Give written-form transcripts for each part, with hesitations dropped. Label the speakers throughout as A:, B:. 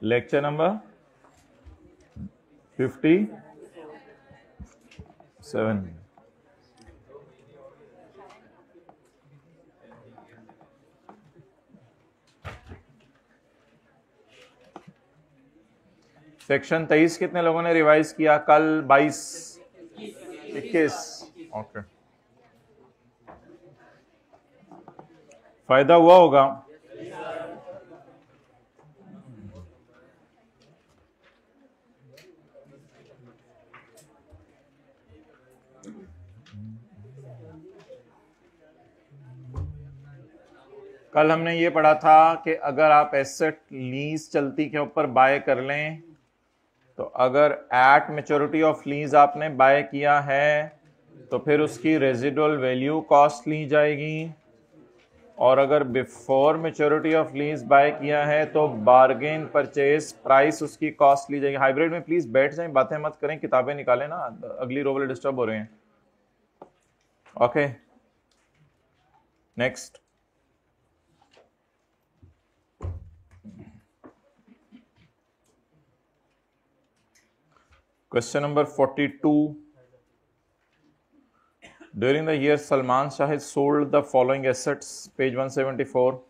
A: Lecture number 57। Section 23 कितने लोगों ने रिवाइज किया कल? 22, 21। ओके, फायदा हुआ होगा। कल हमने ये पढ़ा था कि अगर आप एसेट लीज चलती के ऊपर बाय कर लें, तो अगर एट मैच्योरिटी ऑफ लीज आपने बाय किया है तो फिर उसकी रेजिडुअल वैल्यू कॉस्ट ली जाएगी, और अगर before maturity of lease buy किया है तो बार्गेन परचेज प्राइस उसकी कॉस्ट ली जाएगी। हाइब्रिड में प्लीज बैठ जाएं, बातें मत करें, किताबें निकालें ना, अगली रो वाले डिस्टर्ब हो रहे हैं। Okay, next. Question number 42। During the year, Salman Shah has sold the following assets, page 174.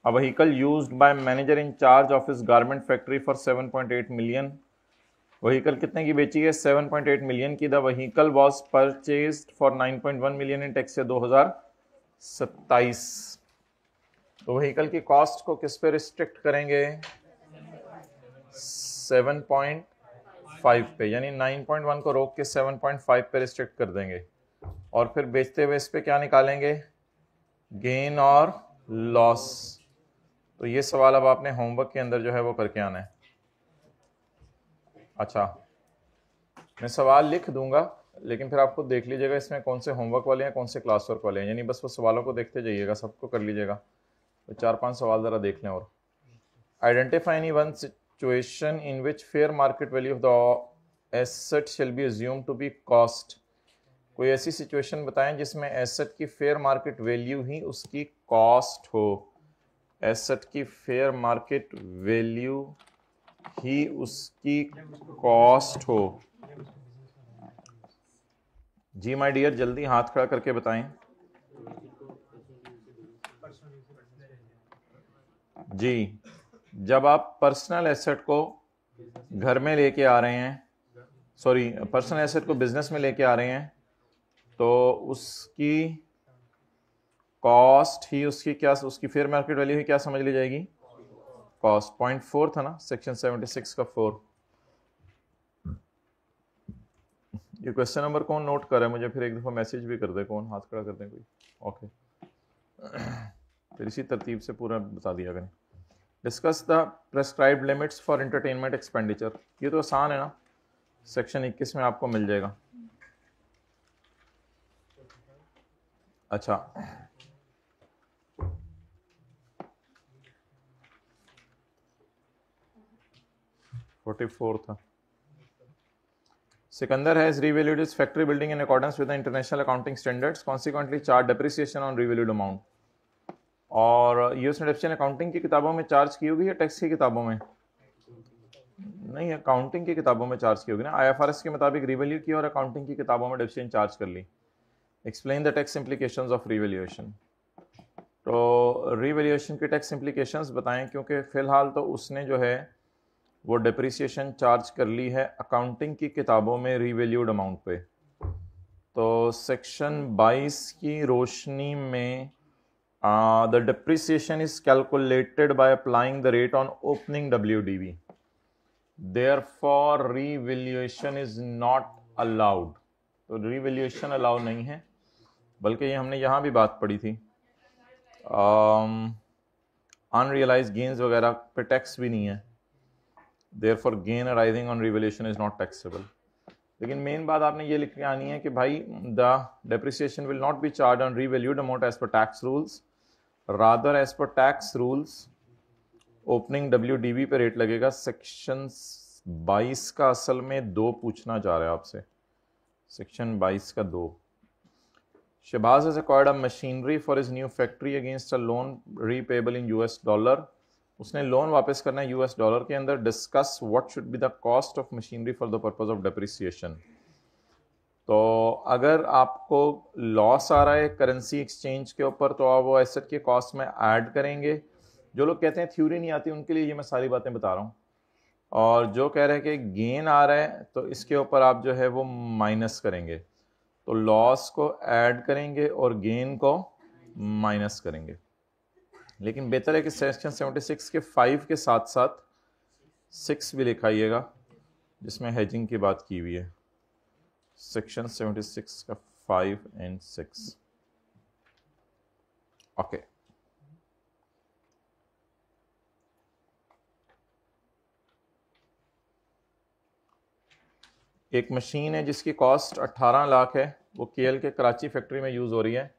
A: A vehicle used by manager in charge of his garment factory for 7.8 million. Vehicle कितने की बेची है? 7.8 million की। The vehicle was purchased for 9.1 million in tax year 2027। तो vehicle की cost को किस पे रिस्ट्रिक्ट करेंगे? 7.5 पे, यानी 9.1 को रोक के 7.5 पे रिस्ट्रिक्ट कर देंगे, और फिर बेचते हुए इस पे क्या निकालेंगे? गेन और लॉस। तो ये सवाल अब आपने होमवर्क के अंदर जो है वो करके आना है। अच्छा, मैं सवाल लिख दूंगा, लेकिन फिर आपको देख लीजिएगा इसमें कौन से होमवर्क वाले हैं, कौन से क्लास वर्क वाले हैं, यानी बस वो सवालों को देखते जाइएगा, सबको कर लीजिएगा। तो 4-5 सवाल जरा देख लें। और identify any one situation in which fair market value of the asset shall be assumed to be cost. कोई ऐसी सिचुएशन बताएं जिसमें एसेट की फेयर मार्केट वैल्यू ही उसकी कॉस्ट हो। एसेट की फेयर मार्केट वैल्यू ही उसकी कॉस्ट हो। जी माय डियर, जल्दी हाथ खड़ा करके बताएं। जी, जब आप पर्सनल एसेट को घर में लेके आ रहे हैं, सॉरी पर्सनल एसेट को बिजनेस में लेके आ रहे हैं, तो उसकी कॉस्ट ही उसकी क्या, उसकी फेयर मार्केट वैल्यू ही क्या समझ ली जाएगी? कॉस्ट। 0.4 था ना सेक्शन 76 का 4। ये क्वेश्चन नंबर कौन नोट कर रहा है? मुझे फिर एक दफा मैसेज भी कर दे, कौन हाथ खड़ा कर दे कोई। ओके, फिर इसी तरतीब से पूरा बता दिया करें। Discuss the prescribed limits for entertainment expenditure. ये तो आसान है ना, सेक्शन 21 में आपको मिल जाएगा। अच्छा, 44 था। Sikandar has revalued his factory building in accordance with the international accounting standards, consequently charged depreciation on revalued amount। और ये उसने डेप्रिसिएशन अकाउंटिंग की किताबों में चार्ज की होगी या टैक्स की किताबों में? नहीं, अकाउंटिंग की किताबों में चार्ज की होगी ना। IFRS के मुताबिक रिवैल्यू की और अकाउंटिंग की किताबों में डेप्रिसिएशन चार्ज कर ली। Explain the tax implications of revaluation. तो रिवैल्यूएशन की टैक्स इम्प्लीकेशंस बताएं, क्योंकि फिलहाल तो उसने जो है वो डिप्रिसिएशन चार्ज कर ली है अकाउंटिंग की किताबों में रिवैल्यूड अमाउंट पे। तो सेक्शन 22 की रोशनी में the depreciation is calculated by applying the rate on opening WDV, therefore revaluation is not allowed. तो रिवैल्यूएशन अलाउ नहीं है, बल्कि ये हमने यहाँ भी बात पढ़ी थी, अनरियलाइज्ड गेन्स वगैरह पे टैक्स भी नहीं है, therefore gain arising on revaluation is not taxable। लेकिन मेन बात आपने ये लिख के आनी है कि भाई the depreciation will not be charged on revalued amount as per tax rules, rather as per tax rules opening WDV पे रेट लगेगा। सेक्शन 22 का असल में 2 पूछना चाह रहा है आपसे, सेक्शन 22 का 2। Shahbaz has acquired a machinery for his new factory against a loan repayable in US dollar उसने लोन वापस करना है यूएस डॉलर के अंदर। Discuss what should be the cost of machinery for the purpose of depreciation. तो अगर आपको loss आ रहा है करेंसी एक्सचेंज के ऊपर तो आप वो एसेट के कॉस्ट में ऐड करेंगे। जो लोग कहते हैं थ्योरी नहीं आती उनके लिए ये मैं सारी बातें बता रहा हूँ। और जो कह रहे हैं कि गेन आ रहा है तो इसके ऊपर आप जो है वो माइनस करेंगे। तो लॉस को ऐड करेंगे और गेन को माइनस करेंगे। लेकिन बेहतर है कि सेक्शन 76 के 5 के साथ साथ 6 भी लिखाइएगा जिसमें हेजिंग की बात की हुई है। सेक्शन 76 का 5 एंड 6। ओके, एक मशीन है जिसकी कॉस्ट 18 लाख है, वो केएल के कराची फैक्ट्री में यूज़ हो रही है।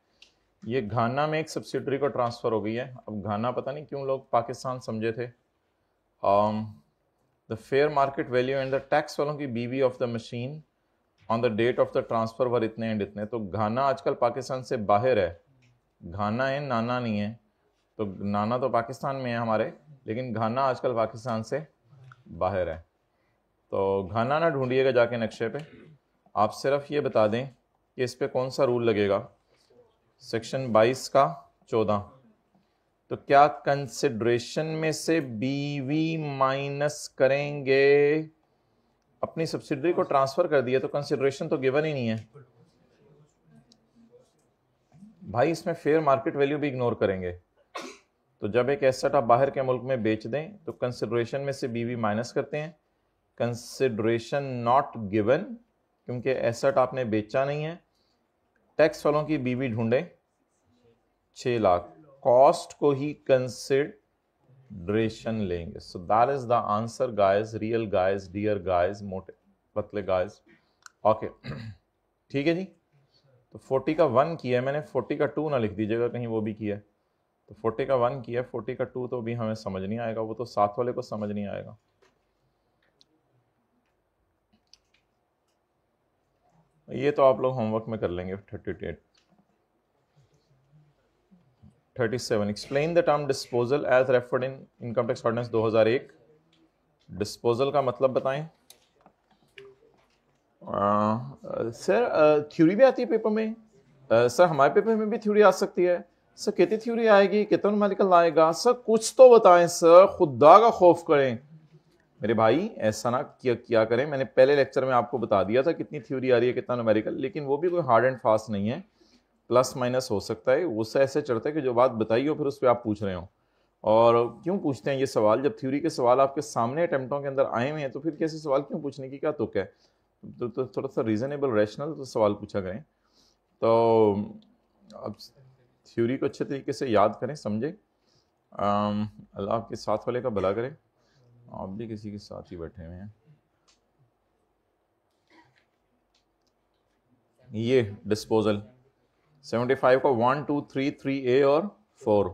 A: ये घाना में एक सब्सिडरी को ट्रांसफ़र हो गई है। अब घाना पता नहीं क्यों लोग पाकिस्तान समझे थे। The fair market value and the tax वालों की बीवी of the machine on the date of the transfer were इतने एंड इतने। तो घाना आजकल पाकिस्तान से बाहर है। घाना है, नाना नहीं है। तो नाना तो पाकिस्तान में है हमारे, लेकिन घाना आजकल पाकिस्तान से बाहर है। तो घाना ना ढूंढिएगा जाके नक्शे पे, आप सिर्फ ये बता दें कि इस पे कौन सा रूल लगेगा। सेक्शन 22 का 14। तो क्या कंसिडरेशन में से बीवी माइनस करेंगे? अपनी सब्सिडरी को ट्रांसफर कर दिया तो कंसिडरेशन तो गिवन ही नहीं है भाई, इसमें फेयर मार्केट वैल्यू भी इग्नोर करेंगे। तो जब एक एसेट आप बाहर के मुल्क में बेच दें तो कंसिडरेशन में से बीवी माइनस करते हैं। कंसिडरेशन नॉट गिवन क्योंकि एसेट आपने बेचा नहीं है। टैक्स वालों की बीवी ढूंढे 6 लाख, कॉस्ट को ही कंसिडरेशन लेंगे। So that is the answer guys, real guys, dear guys, मोटे पतले गाइस। ओके ठीक है जी। तो 40 का 1 किया है मैंने, 40 का 2 ना लिख दीजिएगा कहीं वो भी किया है। तो 40 का 1 किया, 40 का 2 तो भी हमें समझ नहीं आएगा, वो तो साथ वाले को समझ नहीं आएगा। ये तो आप लोग होमवर्क में कर लेंगे। 37 explain the term disposal as referred in income tax ordinance 2001। Disposal का मतलब बताएं। सर थ्योरी भी आती है पेपर में? सर हमारे पेपर में भी थ्योरी आ सकती है। सर कितनी थ्योरी आएगी, कितना न्यूमेरिकल आएगा? सर कुछ तो बताएं सर, खुदा का खौफ करें। मेरे भाई ऐसा ना किया करें। मैंने पहले लेक्चर में आपको बता दिया था कितनी थ्योरी आ रही है, कितना न्यूमेरिकल, लेकिन वो भी कोई हार्ड एंड फास्ट नहीं है, प्लस माइनस हो सकता है। उससे ऐसे चढ़ता है कि जो बात बताई हो फिर उस पर आप पूछ रहे हो। और क्यों पूछते हैं ये सवाल? जब थ्योरी के सवाल आपके सामने अटेम्प्टों के अंदर आए हुए हैं तो फिर कैसे सवाल क्यों पूछने की क्या तुक है? तो थोड़ा सा रीजनेबल रैशनल तो सवाल पूछा करें। तो अब थ्योरी को अच्छे तरीके से याद करें, समझे। अल्लाह आपके साथ वाले का भला करे, आप भी किसी के साथ ही बैठे हुए हैं। ये डिस्पोजल 75 को 1 2 3 3A और 4।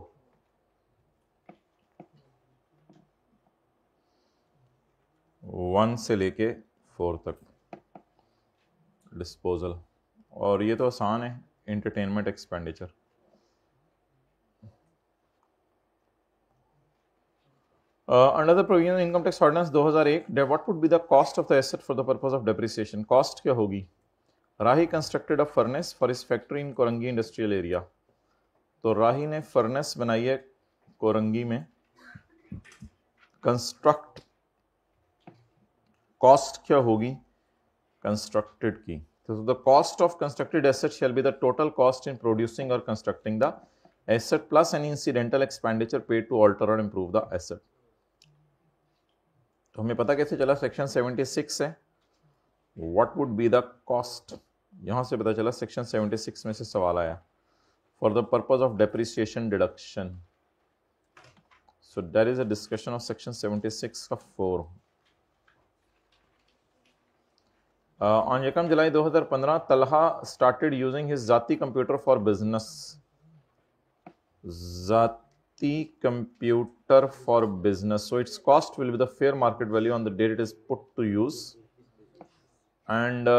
A: वन से लेके 4 तक डिस्पोजल। और ये तो आसान है, entertainment expenditure. Under the provision income tax ordinance 2001, what would be the cost of the asset for the purpose of depreciation? Cost क्या होगी? Rahi constructed a furnace for इस factory in Korangi industrial area. तो राही ने फर्नेस बनाई है कोरंगी में। Construct, cost क्या होगी कंस्ट्रक्टेड की? तो the cost of constructed asset shall be the total cost in producing or constructing the asset plus any incidental expenditure paid to alter or improve the asset. तो हमें पता कैसे चला? सेक्शन 76 है, what would be the cost, यहां से पता चला। सेक्शन 76 में से सवाल आया for the purpose of depreciation deduction. So there is a discussion of section 76 का 4। On Yekam July 2015, Talha started using his Zati computer for business. Zati computer for business. So its cost will be the fair market value on the date it is put to use. And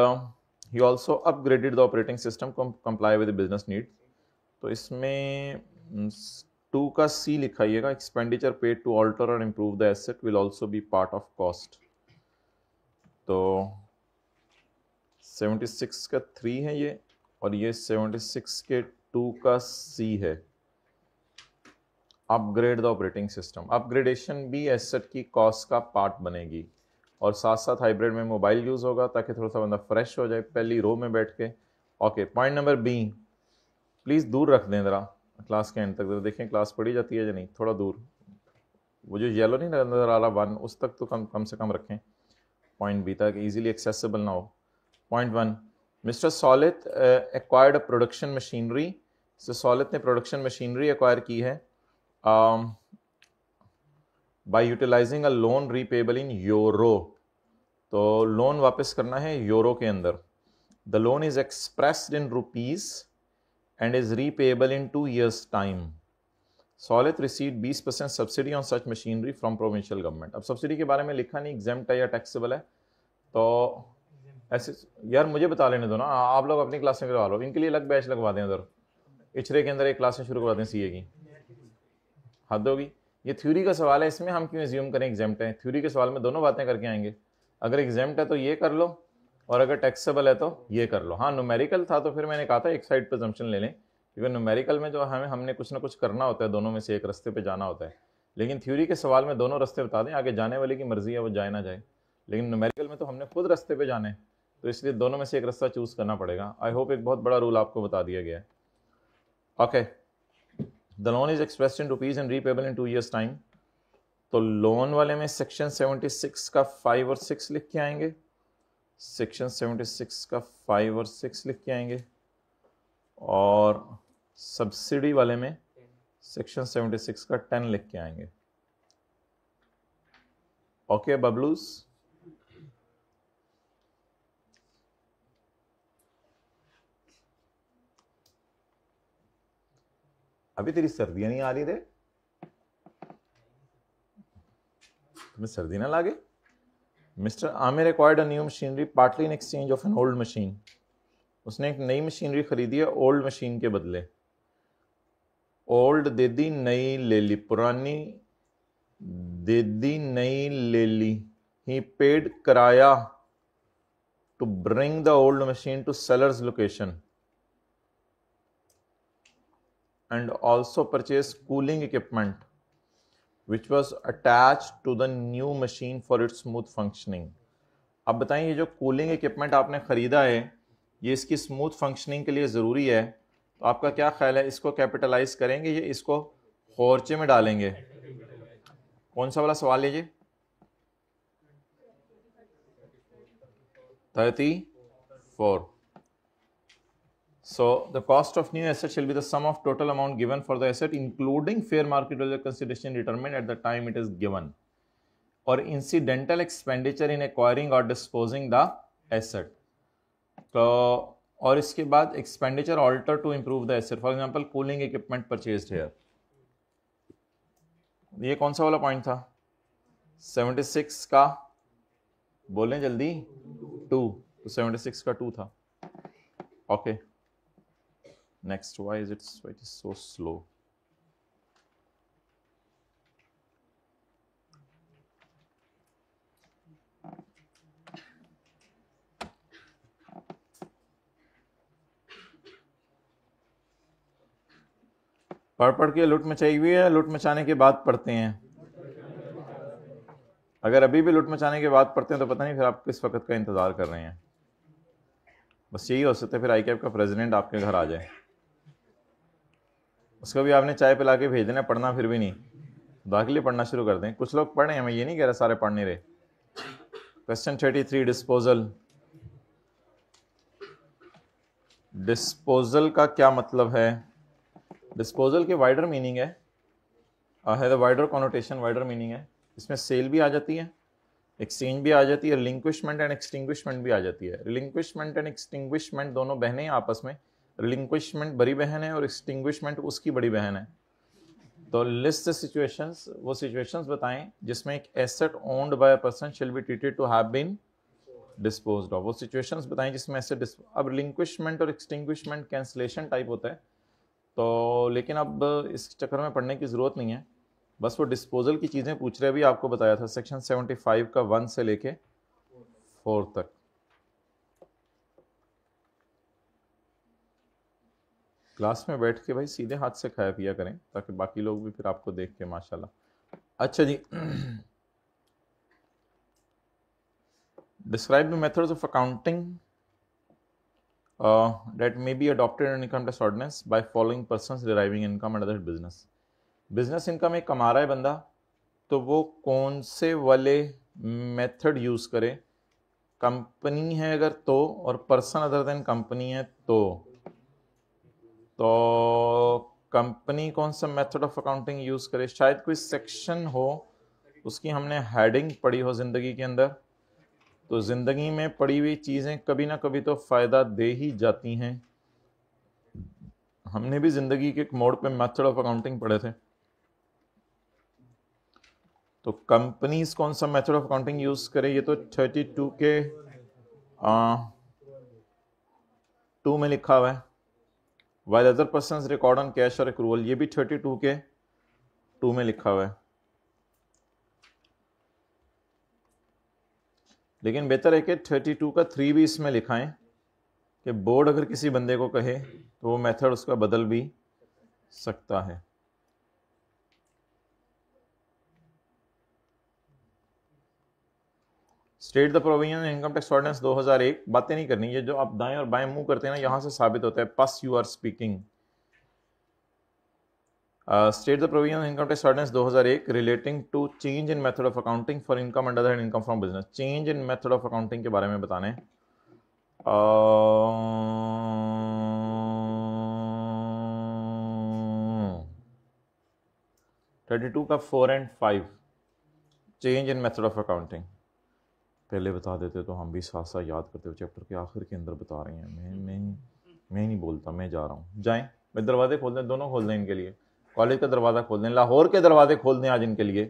A: he also upgraded the operating system to comply with the business needs. तो इसमें 2 का सी लिखाइएगा, expenditure paid to alter और improve the asset will also be part of cost. तो 76 का 3 है ये, और ये 76 के 2 का सी है। Upgrade the operating system, upgradation भी एसेट की कॉस्ट का पार्ट बनेगी, और साथ साथ हाइब्रिड में मोबाइल यूज़ होगा ताकि थोड़ा सा बंदा फ्रेश हो जाए पहली रो में बैठ के। Okay, point number B, please दूर रख दें ज़रा क्लास के एंड तक, जरा देखें क्लास पढ़ी जाती है या नहीं, थोड़ा दूर, वो जो येलो नहीं नजर आ रहा 1 उस तक तो कम से कम रखें पॉइंट बी तक, इजीली एक्सेसिबल ना हो। Point 1, mister Solith acquired a production machinery, mister Solith ने प्रोडक्शन मशीनरी एक्वायर की है by utilising a loan repayable in euro. तो लोन वापस करना है यूरो के अंदर। The loan is expressed in rupees and is repayable in 2 years time. Solith received 20% subsidy on such machinery from provincial government. अब subsidy के बारे में लिखा नहीं एग्जेम्प्ट है या टैक्सेबल है, तो ऐसे यार मुझे बता लेने दो ना, आप लोग अपनी क्लास में करवा लो, इनके लिए अलग बैच लगवा दें उधर इचरे के अंदर, एक क्लास में शुरू करवा दें सीए की, हद होगी। ये थ्योरी का सवाल है, इसमें हम क्यों एज्यूम करें एग्जेम्प्ट है, थ्योरी के सवाल में दोनों बातें करके आएंगे। अगर एग्जेम्प्ट है तो ये कर लो, और अगर टैक्सेबल है तो ये कर लो। हाँ, न्यूमेरिकल था तो फिर मैंने कहा था एक साइड पर जम्पशन ले लें, क्योंकि न्यूमेरिकल में जो हमने कुछ ना कुछ करना होता है, दोनों में से एक रास्ते पे जाना होता है। लेकिन थ्योरी के सवाल में दोनों रास्ते बता दें, आगे जाने वाले की मर्जी है वो जाए ना जाए, लेकिन न्यूमेरिकल में तो हमने खुद रास्ते पे जाना है, तो इसलिए दोनों में से एक रास्ता चूज करना पड़ेगा। आई होप एक बहुत बड़ा रूल आपको बता दिया गया है। Okay, the loan is expressed in rupees and repayable in 2 years time. तो लोन वाले में सेक्शन 76 का 5 और 6 लिख के आएंगे, सेक्शन 76 का 5 और 6 लिख के आएंगे, और सब्सिडी वाले में सेक्शन 76 का 10 लिख के आएंगे। ओके बबलूस, अभी तेरी सर्दियां नहीं आ रही रे, तुम्हें सर्दी ना लागे। Mister Aamir acquired a new machinery partly in exchange of an old machine. उसने एक नई मशीनरी खरीदी है ओल्ड मशीन के बदले। ओल्ड दे दी, नई ले ली, पुरानी दे दी, नई ले ली। ही पेड किराया to bring the old machine to seller's location and also purchase cooling equipment which was attached to the new machine for its smooth functioning। अब बताएं, ये जो कूलिंग इक्विपमेंट आपने ख़रीदा है ये इसकी स्मूथ फंक्शनिंग के लिए ज़रूरी है, तो आपका क्या ख्याल है, इसको कैपिटलाइज करेंगे या इसको खोर्चे में डालेंगे? कौन सा वाला सवाल लीजिए, 34। So the cost of new asset shall be the sum of total amount given for the asset including fair market value consideration determined at the time it is given or incidental expenditure in acquiring or disposing the asset। तो और इसके बाद expenditure alter to improve the asset, for example cooling equipment purchased here। ये कौन सा वाला point था? 76 का बोलें जल्दी, 2, तो 76 का 2 था। Okay next, why is it so slow? पढ़ के लुट मचाई हुई है, लुट मचाने के बाद पढ़ते हैं। अगर अभी भी लुट मचाने के बाद पढ़ते हैं तो पता नहीं फिर आप किस वक्त का इंतजार कर रहे हैं। बस यही हो सकता है फिर आईकैप का प्रेसिडेंट आपके घर आ जाए, उसको भी आपने चाय पिला के भेज देना, पढ़ना फिर भी नहीं, दाखिले पढ़ना शुरू कर दें। कुछ लोग पढ़े हैं, मैं ये नहीं कह रहा सारे पढ़ नहीं रहे। Question 33, disposal. डिस्पोजल का क्या मतलब है? डिस्पोजल के वाइडर मीनिंग है the wider connotation, wider meaning है। इसमें सेल भी आ जाती है, एक्सचेंज भी आ जाती है, रिलिंक्विशमेंट एंड एक्सटिंग्विशमेंट भी आ जाती है। रिलिंक्विशमेंट एंड एक्सटिंग्विशमेंट दोनों बहनें हैं आपस में, रिलिंक्विशमेंट बड़ी बहन है और एक्सटिंग्विशमेंट उसकी बड़ी बहन है। तो लिस्ट सिचुएशंस, वो सिचुएशंस बताएं जिसमें एक asset owned by a person shall be treated to have been disposed of. वो सिचुएशंस बताएं जिसमें एसेट अब रिलिंक्विशमेंट और एक्सटिंग्विशमेंट कैंसलेशन टाइप होता है, तो लेकिन अब इस चक्कर में पढ़ने की ज़रूरत नहीं है, बस वो डिस्पोजल की चीज़ें पूछ रहे, अभी आपको बताया था सेक्शन 75 का 1 से लेके 4 तक। क्लास में बैठ के भाई सीधे हाथ से खाया पिया करें ताकि बाकी लोग भी फिर आपको देख के माशाल्लाह। अच्छा जी, describe the methods of accounting that may be adopted in income tax ordinance by following persons deriving income and other business. Business income एक कमा रहा है बंदा, तो वो कौन से वाले मेथड यूज करे? कंपनी है अगर तो, और पर्सन अदर देन कंपनी है तो कंपनी कौन सा मेथड ऑफ अकाउंटिंग यूज करे? शायद कोई सेक्शन हो, उसकी हमने हेडिंग पढ़ी हो जिंदगी के अंदर, तो जिंदगी में पड़ी हुई चीजें कभी ना कभी तो फायदा दे ही जाती हैं। हमने भी जिंदगी के एक मोड़ पे मेथड ऑफ अकाउंटिंग पढ़े थे। तो कंपनीज कौन सा मेथड ऑफ अकाउंटिंग यूज करे? ये तो 32 के 2 में लिखा हुआ है। While other persons record on cash और एक्रूवल, ये भी 32 के 2 में लिखा हुआ है। लेकिन बेहतर है कि 32 का 3 भी इसमें लिखाएं कि बोर्ड अगर किसी बंदे को कहे तो वो मेथड उसका बदल भी सकता है। State the provision income tax ordinance 2001, बातें नहीं करनी, ये जो आप दाएं और बाएं मुंह करते हैं ना, यहां से साबित होता है पस you are speaking. State the provision income tax ordinance 2001 relating to change in method of accounting for income and other income from business. Change in method of accounting के बारे में बताने। 32 का 4 and 5, change in method of accounting. पहले बता देते तो हम भी साथ साथ याद करते हुए चैप्टर के आखिर के अंदर बता रहे हैं। मैं नहीं बोलता, मैं जा रहा हूँ। जाएं, मैं दरवाजे खोल दें, दोनों खोल दें इनके लिए, कॉलेज का दरवाजा खोल दें, लाहौर के दरवाजे खोल दें आज इनके लिए।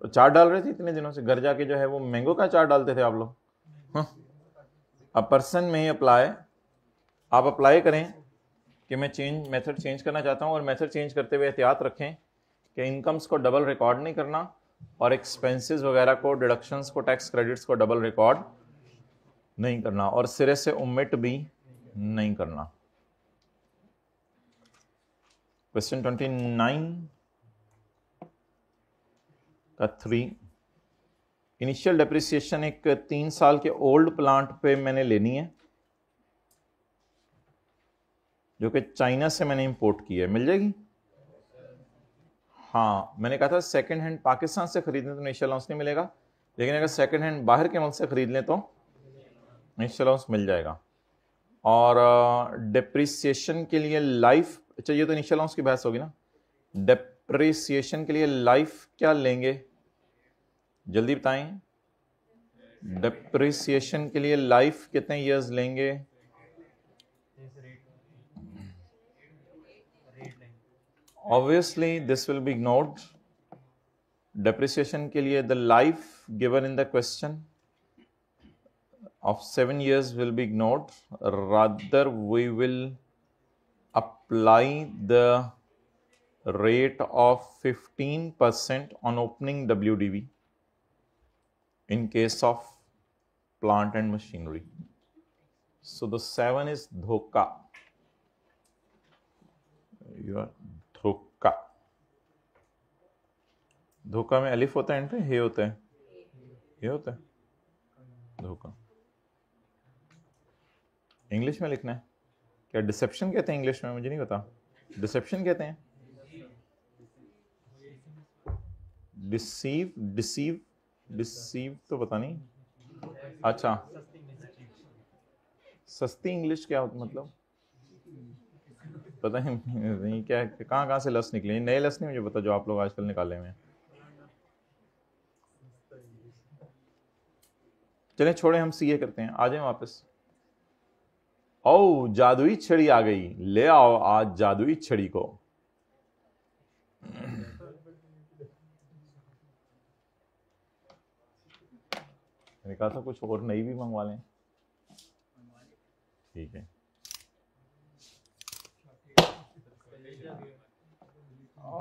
A: तो चाट डाल रहे थे इतने दिनों से, घर जाके जो है वो मैंगो का चाट डालते थे आप लोग। अब पर्सन में अप्लाई, आप अप्लाई करें कि मैं मेथड चेंज करना चाहता हूं, और मेथड चेंज करते हुए एहतियात रखें कि इनकम्स को डबल रिकॉर्ड नहीं करना और एक्सपेंसेस वगैरह को, डिडक्शंस को, टैक्स क्रेडिट्स को डबल रिकॉर्ड नहीं करना, और सिरे से ओमिट भी नहीं करना। क्वेश्चन 29 का 3, इनिशियल डेप्रिसिएशन एक 3 साल के ओल्ड प्लांट पे मैंने लेनी है जो कि चाइना से मैंने इंपोर्ट की है, मिल जाएगी? हाँ, मैंने कहा था सेकंड हैंड पाकिस्तान से खरीदने तो इनिशियल अलाउंस नहीं मिलेगा, लेकिन अगर सेकंड हैंड बाहर के मुल्क से खरीद लें तो इनिशियल अलाउंस मिल जाएगा। और डेप्रिसिएशन के लिए लाइफ, अच्छा ये तो इनिशियल अलाउंस की बहस होगी ना। डेप्रिसिएशन के लिए लाइफ क्या लेंगे, जल्दी बताएं। डेप्रिसिएशन के लिए लाइफ कितने इयर्स लेंगे? Obviously this will be ignored. Depreciation के लिए the life given in the question of 7 years will be ignored. Rather we will apply the rate of 15% on opening WDV in case of plant and machinery. So the 7 is धोखा। You are धोखा। धोखा में अलिफ होता है, हे होता है, ये होता है धोखा। इंग्लिश में लिखना है क्या? डिसेप्शन कहते हैं इंग्लिश में, मुझे नहीं पता। डिसेप्शन कहते हैं, डिसीव तो पता नहीं। अच्छा, सस्ती इंग्लिश क्या होता, मतलब पता नहीं क्या, कहाँ से लफ्ज़ निकले, नए लफ्ज़ नहीं मुझे पता जो आप लोग आजकल निकाले हुए हैं। चलें छोड़े, हम सीए करते हैं, आ जाए वापस। ओ जादुई छड़ी आ गई, ले आओ आज जादुई छड़ी को। मैंने कहा था कुछ और नई भी मंगवा लें, ठीक है।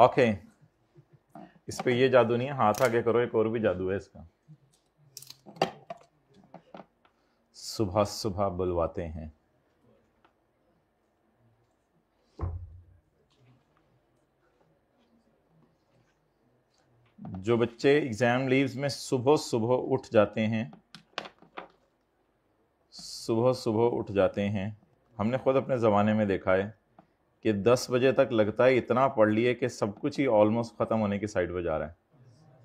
A: ओके, इस पे ये जादू नहीं है, हाथ आगे करो, एक और भी जादू है इसका। सुबह सुबह बुलवाते हैं। जो बच्चे एग्जाम लीव्स में सुबह सुबह उठ जाते हैं, सुबह सुबह उठ जाते हैं, हमने खुद अपने ज़माने में देखा है कि 10 बजे तक लगता है इतना पढ़ लिए कि सब कुछ ही ऑलमोस्ट ख़त्म होने की साइड पर जा रहा है,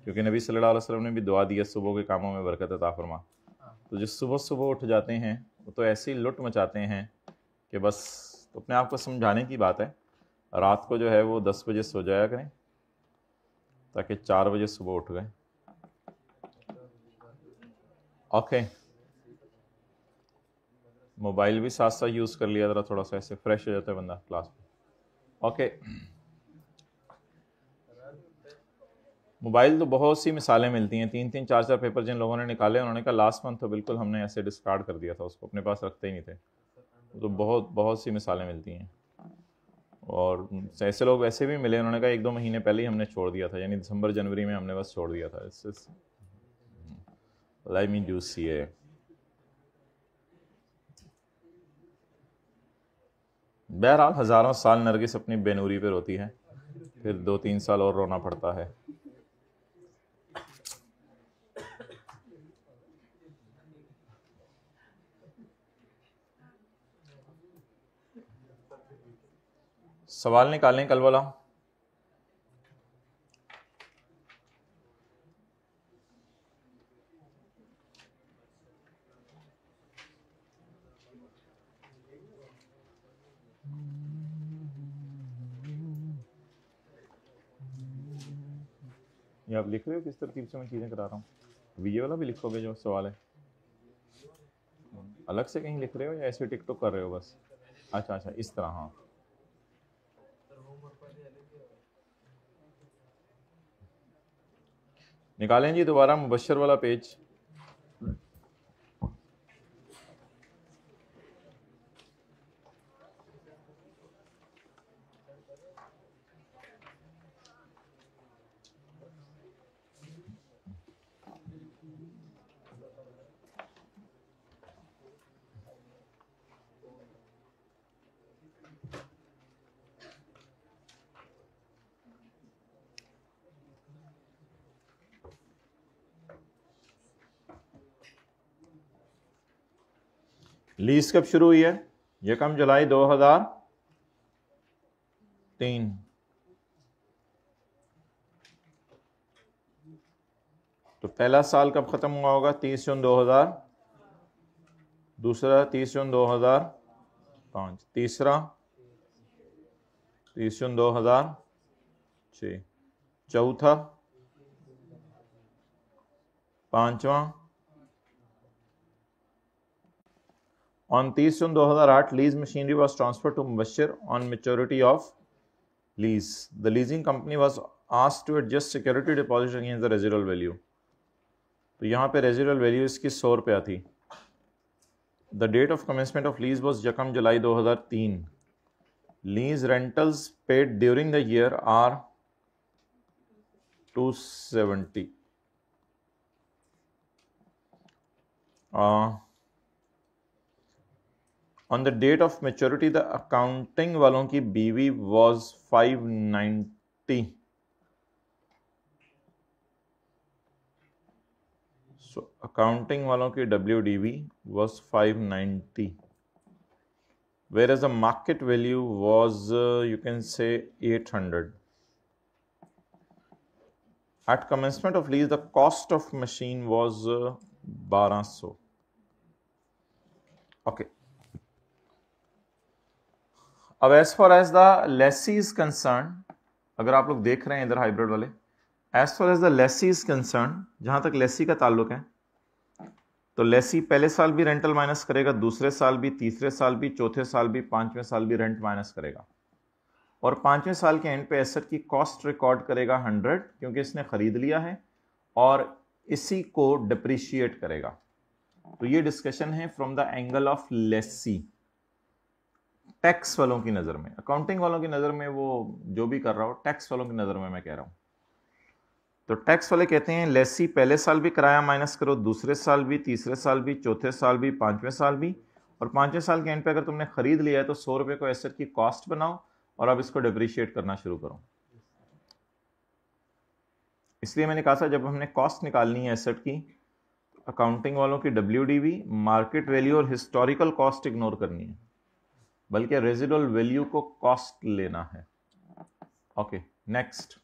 A: क्योंकि नबी सल्लल्लाहु अलैहि वसल्लम ने भी दुआ दी है सुबह के कामों में बरकत अता फरमा। तो जो सुबह सुबह उठ जाते हैं वो तो ऐसी लुट मचाते हैं कि बस, तो अपने आप को समझाने की बात है, रात को जो है वो 10 बजे सो जाया करें ताकि 4 बजे सुबह उठ गए। ओके, मोबाइल भी साथ साथ यूज़ कर लिया, ज़रा थोड़ा सा ऐसे फ्रेश हो जाता है बंदा क्लास में। ओके, मोबाइल तो बहुत सी मिसालें मिलती हैं, 3-3 4-4 पेपर जिन लोगों ने निकाले उन्होंने कहा लास्ट मंथ तो बिल्कुल हमने ऐसे डिस्कार्ड कर दिया था, उसको अपने पास रखते ही नहीं थे। तो बहुत बहुत सी मिसालें मिलती हैं, और ऐसे लोग वैसे भी मिले, उन्होंने कहा 1-2 महीने पहले ही हमने छोड़ दिया था, यानी दिसंबर जनवरी में हमने बस छोड़ दिया था। लेट मी डू सी ए। बहरहाल हज़ारों साल नरगिस अपनी बेनूरी पे रोती है, फिर 2-3 साल और रोना पड़ता है। सवाल निकालें कल वाला। ये आप लिख रहे हो किस तरतीब से मैं चीज़ें करा रहा हूँ? अभी ये वाला भी लिखोगे जो सवाल है, अलग से कहीं लिख रहे हो या ऐसे टिकटॉक कर रहे हो बस? अच्छा अच्छा, इस तरह। हाँ, निकालें जी दोबारा मुबश्शिर वाला पेज। लीज कब शुरू हुई है? 1 जुलाई 2003। तो पहला साल कब खत्म हुआ होगा? 30 जून 2000। दूसरा 30 जून 2005। तीसरा 30 जून 2006। चौथा, पांचवा on 30 June 2008 lease machinery was transfer to Mubashir on maturity of lease. The leasing company was asked to adjust security deposit against the residual value. तो यहाँ पे रेजिडुअल वैल्यू इसकी 100 रुपया थी। The date of commencement of lease was 1 July 2003। Lease rentals paid during the year are 270। On the date of maturity the accounting वालों की बीवी was 590। So accounting वालों की WDV was 590, whereas the market value was you can say 800. At commencement of lease the cost of machine was 1200. Okay, अब as far as the lessee is concerned, अगर आप लोग देख रहे हैं इधर हाइब्रिड वाले, as far as the lessee is concerned, जहां तक लेसी का ताल्लुक है, तो लेसी पहले साल भी रेंटल माइनस करेगा, दूसरे साल भी, तीसरे साल भी, चौथे साल भी, पांचवें साल भी रेंट माइनस करेगा, और पांचवें साल के एंड पे एसेट की कॉस्ट रिकॉर्ड करेगा 100, क्योंकि इसने खरीद लिया है, और इसी को डिप्रिशिएट करेगा। तो ये डिस्कशन है from the angle of Lesi. Tax वालों की नजर में, अकाउंटिंग वालों की नजर में वो जो भी कर रहा हो, टैक्स वालों की नजर में मैं कह रहा हूं। तो टैक्स वाले कहते हैं लेसी पहले साल भी किराया माइनस करो, दूसरे साल भी, तीसरे साल भी, चौथे साल भी, पांचवें साल भी, और पांचवें साल के एंड पे अगर तुमने खरीद लिया है तो 100 रुपए को एसेट की कॉस्ट बनाओ और अब इसको डिप्रिशिएट करना शुरू करो। इसलिए मैंने कहा था जब हमने कॉस्ट निकालनी है एसेट की, अकाउंटिंग वालों की WDV, मार्केट वैल्यू और हिस्टोरिकल कॉस्ट इग्नोर करनी है, बल्कि रेजिडुअल वैल्यू को कॉस्ट लेना है। Okay, next.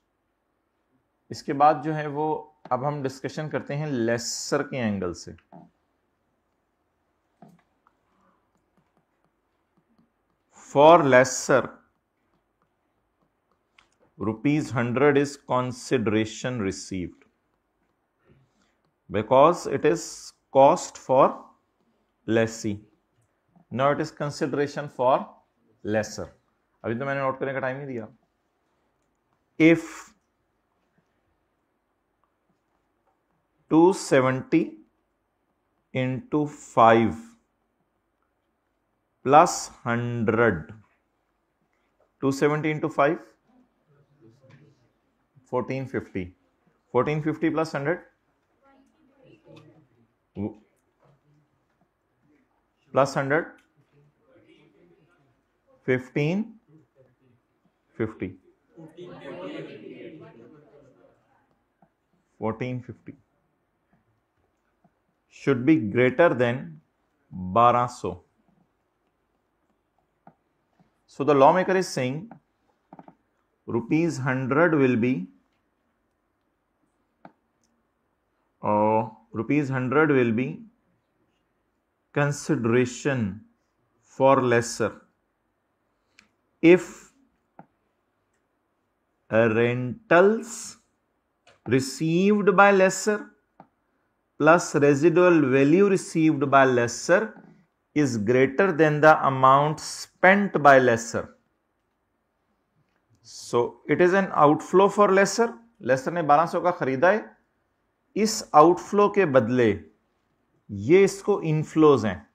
A: इसके बाद जो है वो अब हम डिस्कशन करते हैं लेसर के एंगल से। For lessor ₹100 is consideration received because it is cost for lessee. Now it is consideration for lesser. अभी तो मैंने नोट करने का टाइम नहीं दिया। If 270 into 5 plus 100, 270 into 5, 1450, 1450 plus 100 plus 100, 1550, 1450 should be greater than 1200. So the lawmaker is saying ₹100 will be ₹100 will be consideration for lesser if rentals received by lesser plus residual value received by lesser is greater than the amount spent by lesser. So it is an outflow for lesser. lesser ने 1200 का खरीदा है, इस outflow के बदले ये इसको inflows हैं।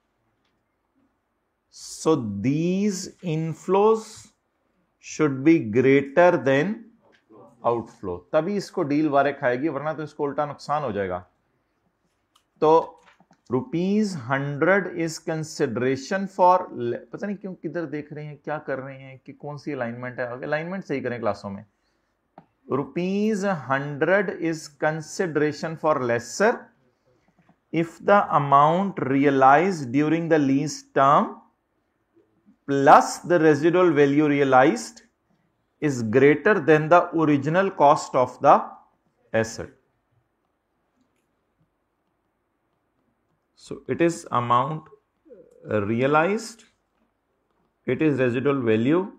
A: So these inflows should be greater than outflow, तभी इसको डील वारे खाएगी, वरना तो इसको उल्टा नुकसान हो जाएगा। तो ₹100 इज कंसिडरेशन फॉर, पता नहीं क्यों किधर देख रहे हैं, क्या कर रहे हैं, कि कौन सी अलाइनमेंट है, अलाइनमेंट सही करें क्लासों में। ₹100 is consideration for lesser if the amount realized during the lease term plus the residual value realized is greater than the original cost of the asset. So it is amount realized, it is residual value,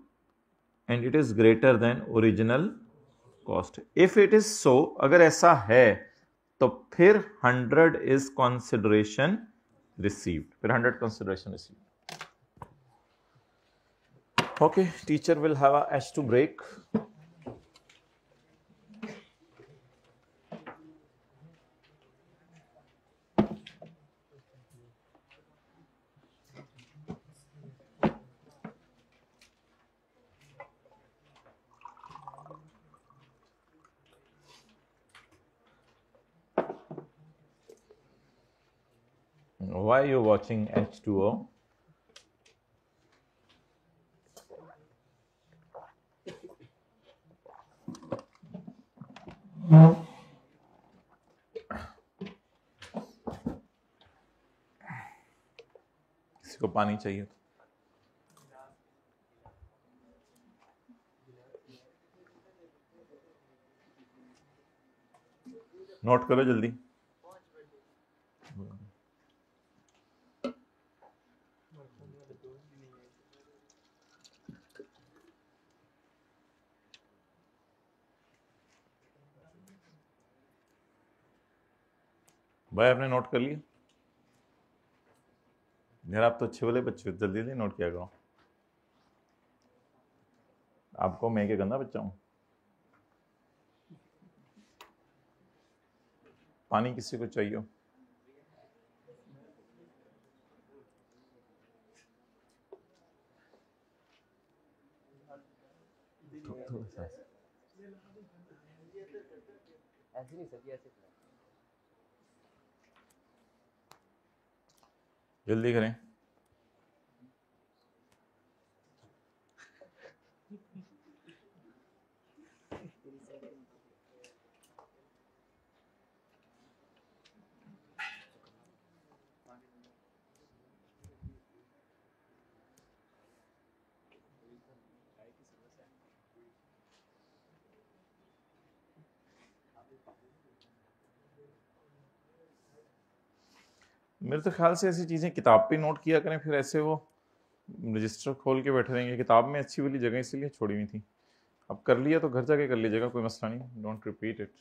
A: and it is greater than original cost. If it is so, अगर ऐसा है तो फिर 100 is consideration received, फिर 100 consideration received. Okay, teacher will have a H2 break. Why are you watching H2O? किसी को पानी चाहिए? नोट करो जल्दी। भाई आपने नोट कर लिया? यार आप तो अच्छे वाले बच्चे, जल्दी जल्दी नोट किया करो। आपको मैं क्या गंदा बच्चा हूं? पानी किसी को चाहिए?
B: ऐसे नहीं सर, ऐसे
A: जल्दी करें। मेरे तो ख्याल से ऐसी चीज़ें किताब पे नोट किया करें, फिर ऐसे वो रजिस्टर खोल के बैठे रहेंगे। किताब में अच्छी वाली जगह इसीलिए छोड़ी हुई थी। अब कर लिया तो घर जाके कर लीजिएगा, कोई मसला नहीं, डोंट रिपीट इट।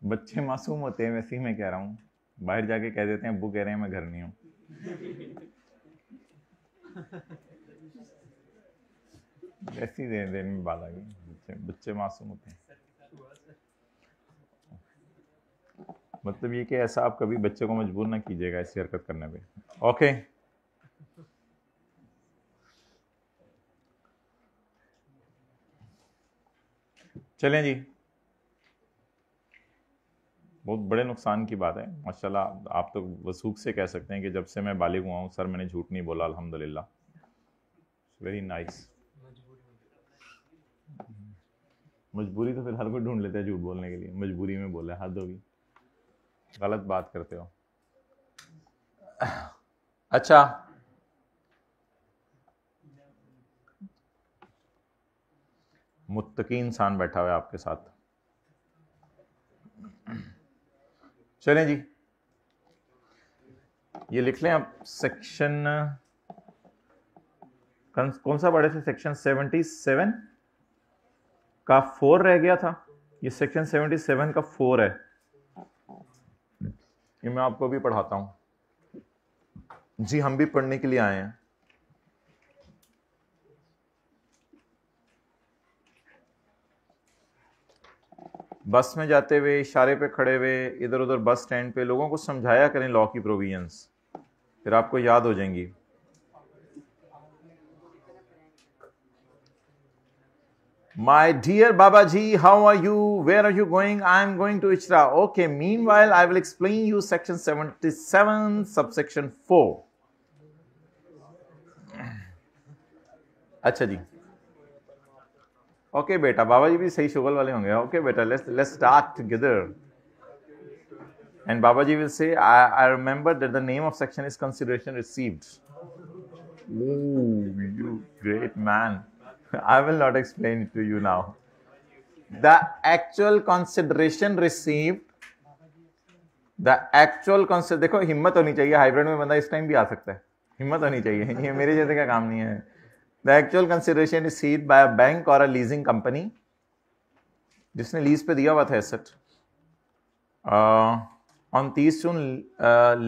A: बच्चे मासूम होते हैं, वैसे ही मैं कह रहा हूँ। बाहर जाके कह देते हैं अब्बू कह रहे हैं मैं घर नहीं हूँ। ऐसी देर में बात आ गई। बच्चे मासूम होते हैं, मतलब ये कि ऐसा आप कभी बच्चे को मजबूर ना कीजिएगा ऐसी हरकत करने पे। ओके, चलें जी। बहुत बड़े नुकसान की बात है माशाल्लाह। आप तो वसूख से कह सकते हैं कि जब से मैं बालिग हुआ हूँ सर मैंने झूठ नहीं बोला, अल्हम्दुलिल्लाह। Very nice. मजबूरी तो फिर हर कोई ढूंढ लेता है झूठ बोलने के लिए, मजबूरी में बोला, हद होगी, गलत बात करते हो। अच्छा, मुत्तकी इंसान बैठा हुआ है आपके साथ। चलें जी, ये लिख लें आप। सेक्शन कौन सा पढ़े थे? सेक्शन 77 का 4 रह गया था। ये सेक्शन 77 का 4 है। ये मैं आपको भी पढ़ाता हूं जी, हम भी पढ़ने के लिए आए हैं। बस में जाते हुए, इशारे पे खड़े हुए, इधर उधर बस स्टैंड पे लोगों को समझाया करें लॉ की प्रोविजंस, फिर आपको याद हो जाएंगी। My dear Babaji, how are you? Where are you going? I am going to Ichra. Okay, meanwhile, I will explain you section 77, subsection 4. अच्छा जी, ओके बेटा, बाबा जी भी सही शुगल वाले होंगे। ओके बेटा, let's start together. And Babaji will say, I remember that the name of section is consideration received. Ooh, you great man. I will not explain it to you now. The actual consideration received, the actual consider, देखो हिम्मत होनी चाहिए, hybrid में बंदा इस time भी आ सकता है, हिम्मत होनी चाहिए, ये मेरे जैसे का काम नहीं है। The actual consideration received by a bank or a leasing company, जिसने लीज पे दिया हुआ था asset, on 30 June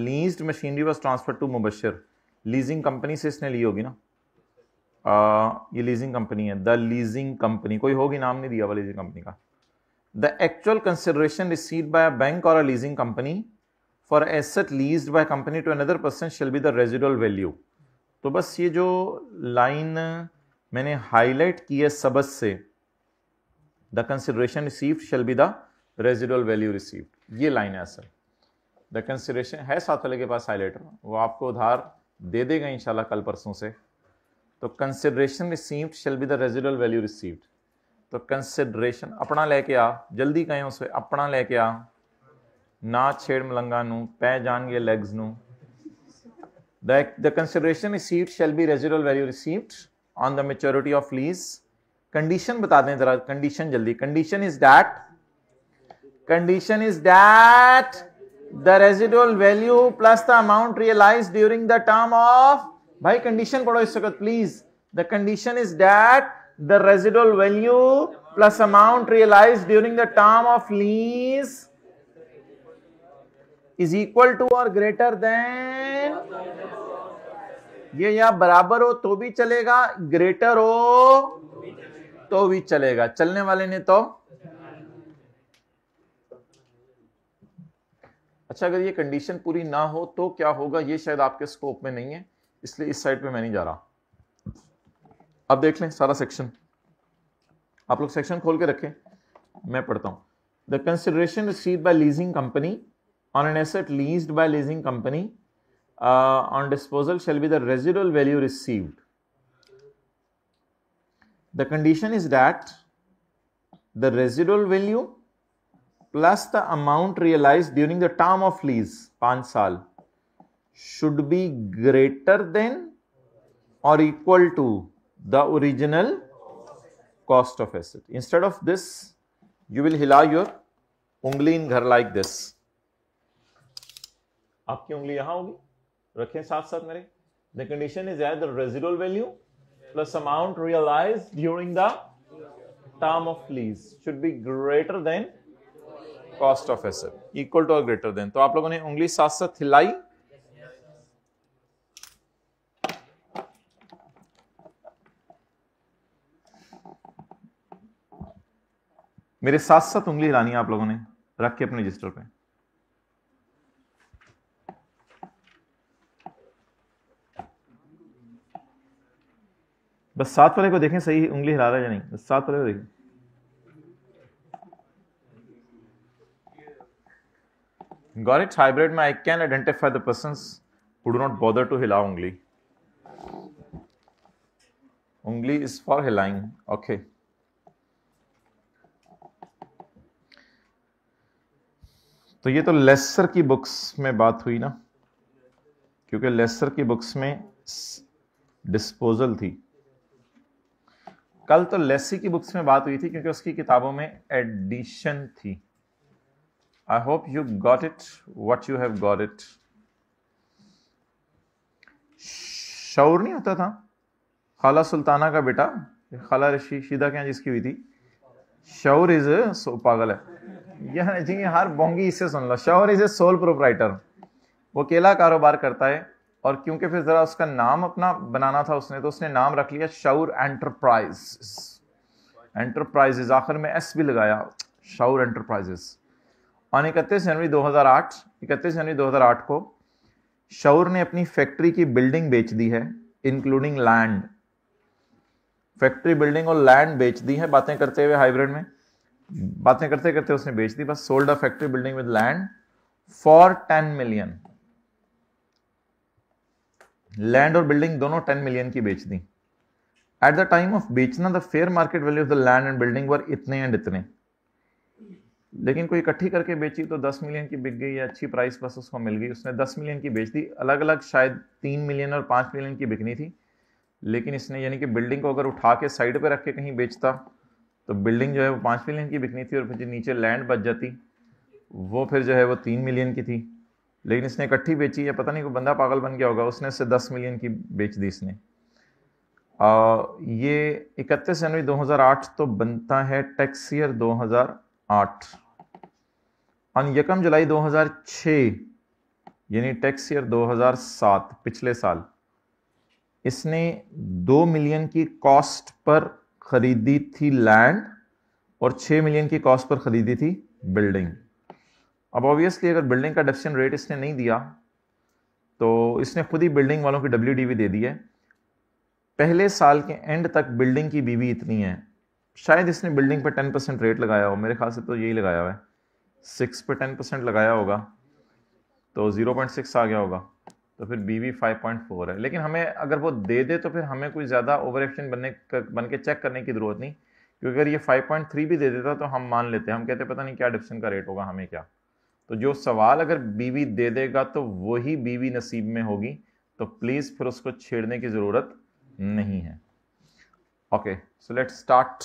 A: leased machinery was transferred to Mubashir. Leasing company से इसने ली होगी ना, ये लीजिंग कंपनी है, द लीजिंग कंपनी, कोई होगी, नाम नहीं दिया हुआ लीजिंग कंपनी का। The actual consideration received by a bank or a leasing company for asset leased by company to another person shall be the residual value. तो बस ये जो लाइन मैंने हाईलाइट की है सबस से, the consideration received shell be the residual value received, ये लाइन है असल। द कंसिडरेशन है साथ वाले के पास हाईलाइटर, वो आपको उधार दे देगा इंशाल्लाह कल परसों से। तो consideration received shell be the residual value received. तो कंसिडरेशन अपना लेके आ, जल्दी कहें उसे, अपना लेके आ, ना छेड़ मलंगा नू, पै जान गए लेग्स नू। The consideration received shall be residual value received on the maturity of lease. Condition बता दें जरा, कंडीशन जल्दी। Condition is that the residual value plus the amount realized during the term of, भाई कंडीशन पढ़ो इस वक्त please. The condition is that the residual value plus amount realised during the term of lease is equal to और greater than, ये या बराबर हो तो भी चलेगा, ग्रेटर हो तो भी चलेगा, चलने वाले ने तो। अच्छा, अगर ये कंडीशन पूरी ना हो तो क्या होगा, ये शायद आपके स्कोप में नहीं है, इसलिए इस साइड पे मैं नहीं जा रहा। अब देख लें सारा सेक्शन, आप लोग सेक्शन खोल के रखें, मैं पढ़ता हूं। The consideration received by leasing company on an asset leased by leasing company on disposal shall be the residual value received. The condition is that the residual value plus the amount realized during the term of lease 5 साल should be greater than or equal to the original cost of asset. Instead of this, you will hila your ungli in ghar like this. आपकी उंगली यहां होगी, रखें साथ साथ मेरे। The condition is that the residual value plus amount realised during the term of lease should be greater than cost of asset, equal to और greater than. तो आप लोगों ने उंगली साथ साथ हिलाई, मेरे साथ साथ उंगली हिलानी है आप लोगों ने, रख के अपने रजिस्टर पे। बस साथ वाले को देखें सही उंगली हिला रहा है या नहीं, बस साथ वाले को देखें। Got it? Hybrid में I can identify the persons who do not bother to हिला उंगली। उंगली is for हिलाइंग, okay। तो ये तो लेसर की बुक्स में बात हुई ना, क्योंकि लेसर की बुक्स में डिस्पोजल थी। कल तो लेसी की बुक्स में बात हुई थी क्योंकि उसकी किताबों में एडिशन थी। I hope you got it, what you have got it. शौर नहीं होता था, खाला सुल्ताना का बेटा, खाला रशीदा के यहाँ जिसकी हुई थी। शौर इज सो पागल है यह जी, हर बोंगी इससे सुन लो। शौर इज ए सोल प्रोप्राइटर, वो अकेला कारोबार करता है, और क्योंकि फिर जरा उसका नाम अपना बनाना था उसने, तो उसने नाम रख लिया शौर एंटरप्राइजेस। एंटरप्राइजेस आखिर में एस भी लगाया, शौर एंटरप्राइजेस। और 31 जनवरी 2008 को शौर ने अपनी फैक्ट्री की बिल्डिंग बेच दी है, इंक्लूडिंग लैंड। फैक्ट्री बिल्डिंग और लैंड बेच दी है, बातें करते हुए हाइब्रिड में, बातें करते करते उसने बेच दी बस। Sold a factory building with land for 10 million. Land और बिल्डिंग दोनों 10 मिलियन की बेच दी। एट द टाइम ऑफ बेचना the fair market value of the land and building were इतने एंड इतने, लेकिन कोई इकट्ठी करके बेची तो 10 मिलियन की बिक गई, या अच्छी प्राइस बस उसको मिल गई, उसने 10 मिलियन की बेच दी। अलग अलग शायद 3 मिलियन और 5 मिलियन की बिकनी थी, लेकिन इसने यानी कि बिल्डिंग को अगर उठा के साइड पे रख के कहीं बेचता तो बिल्डिंग जो है वो 5 मिलियन की बिकनी थी, और फिर जो नीचे लैंड बच जाती वो फिर जो है वो 3 मिलियन की थी। लेकिन इसने इकट्ठी बेची, या पता नहीं कोई बंदा पागल बन गया होगा, उसने इससे 10 मिलियन की बेच दी इसने। ये 31 जनवरी 2008 तो बनता है टैक्स ईयर 2008। और 1 जुलाई 2006 यानी टैक्स ईयर 2007 पिछले साल इसने 2 मिलियन की कॉस्ट पर खरीदी थी लैंड, और 6 मिलियन की कॉस्ट पर खरीदी थी बिल्डिंग। अब ऑब्वियसली अगर बिल्डिंग का डेप्रिसिएशन रेट इसने नहीं दिया तो इसने खुद ही बिल्डिंग वालों की WDV दे दी है। पहले साल के एंड तक बिल्डिंग की बीवी इतनी है, शायद इसने बिल्डिंग पर 10% रेट लगाया हो, मेरे ख्याल से तो यही लगाया हुआ है, 6 पे 10% लगाया होगा तो 0.6 आ गया होगा, तो फिर BV 5.4 है। लेकिन हमें अगर वो दे दे तो फिर हमें कोई ज़्यादा ओवर एक्शन बन के चेक करने की ज़रूरत नहीं, क्योंकि अगर ये 5.3 भी दे देता तो हम मान लेते, हम कहते पता नहीं क्या डिप्शन का रेट होगा, हमें क्या। तो जो सवाल अगर BV दे देगा तो वही BV नसीब में होगी, तो प्लीज़ फिर उसको छेड़ने की ज़रूरत नहीं है। Okay, so let's start.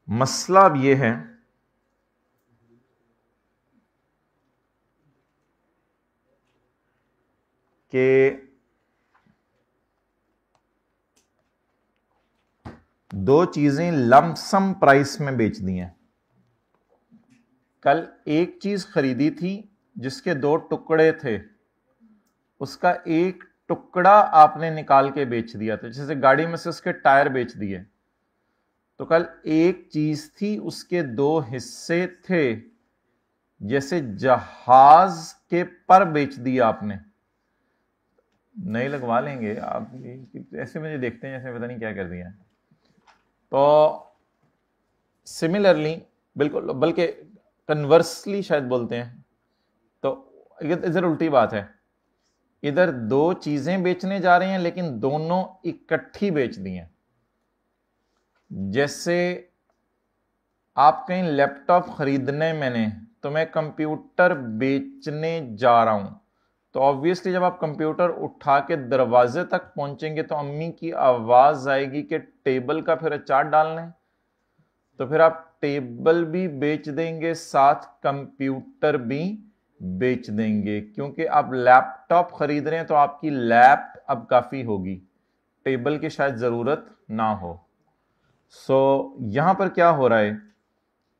A: मसला अब ये है कि दो चीजें लमसम प्राइस में बेच दी हैं। कल एक चीज खरीदी थी जिसके दो टुकड़े थे, उसका एक टुकड़ा आपने निकाल के बेच दिया था, जैसे गाड़ी में से उसके टायर बेच दिए। तो कल एक चीज थी उसके दो हिस्से थे, जैसे जहाज के पर बेच दिया आपने। नहीं लगवा लेंगे आप, ऐसे मुझे देखते हैं जैसे पता नहीं क्या कर दिया। तो सिमिलरली, बिल्कुल, बल्कि कन्वर्सली शायद बोलते हैं, तो इधर उल्टी बात है। इधर दो चीजें बेचने जा रहे हैं लेकिन दोनों इकट्ठी बेच दी हैं। जैसे आप कहीं लैपटॉप खरीदने, मैंने तो मैं कंप्यूटर बेचने जा रहा हूं, तो ऑब्वियसली जब आप कंप्यूटर उठा के दरवाजे तक पहुंचेंगे तो अम्मी की आवाज आएगी कि टेबल का फिर अचार डालने, तो फिर आप टेबल भी बेच देंगे, साथ कंप्यूटर भी बेच देंगे, क्योंकि आप लैपटॉप खरीद रहे हैं तो आपकी लैप अब काफी होगी, टेबल की शायद जरूरत ना हो। सो यहां पर क्या हो रहा है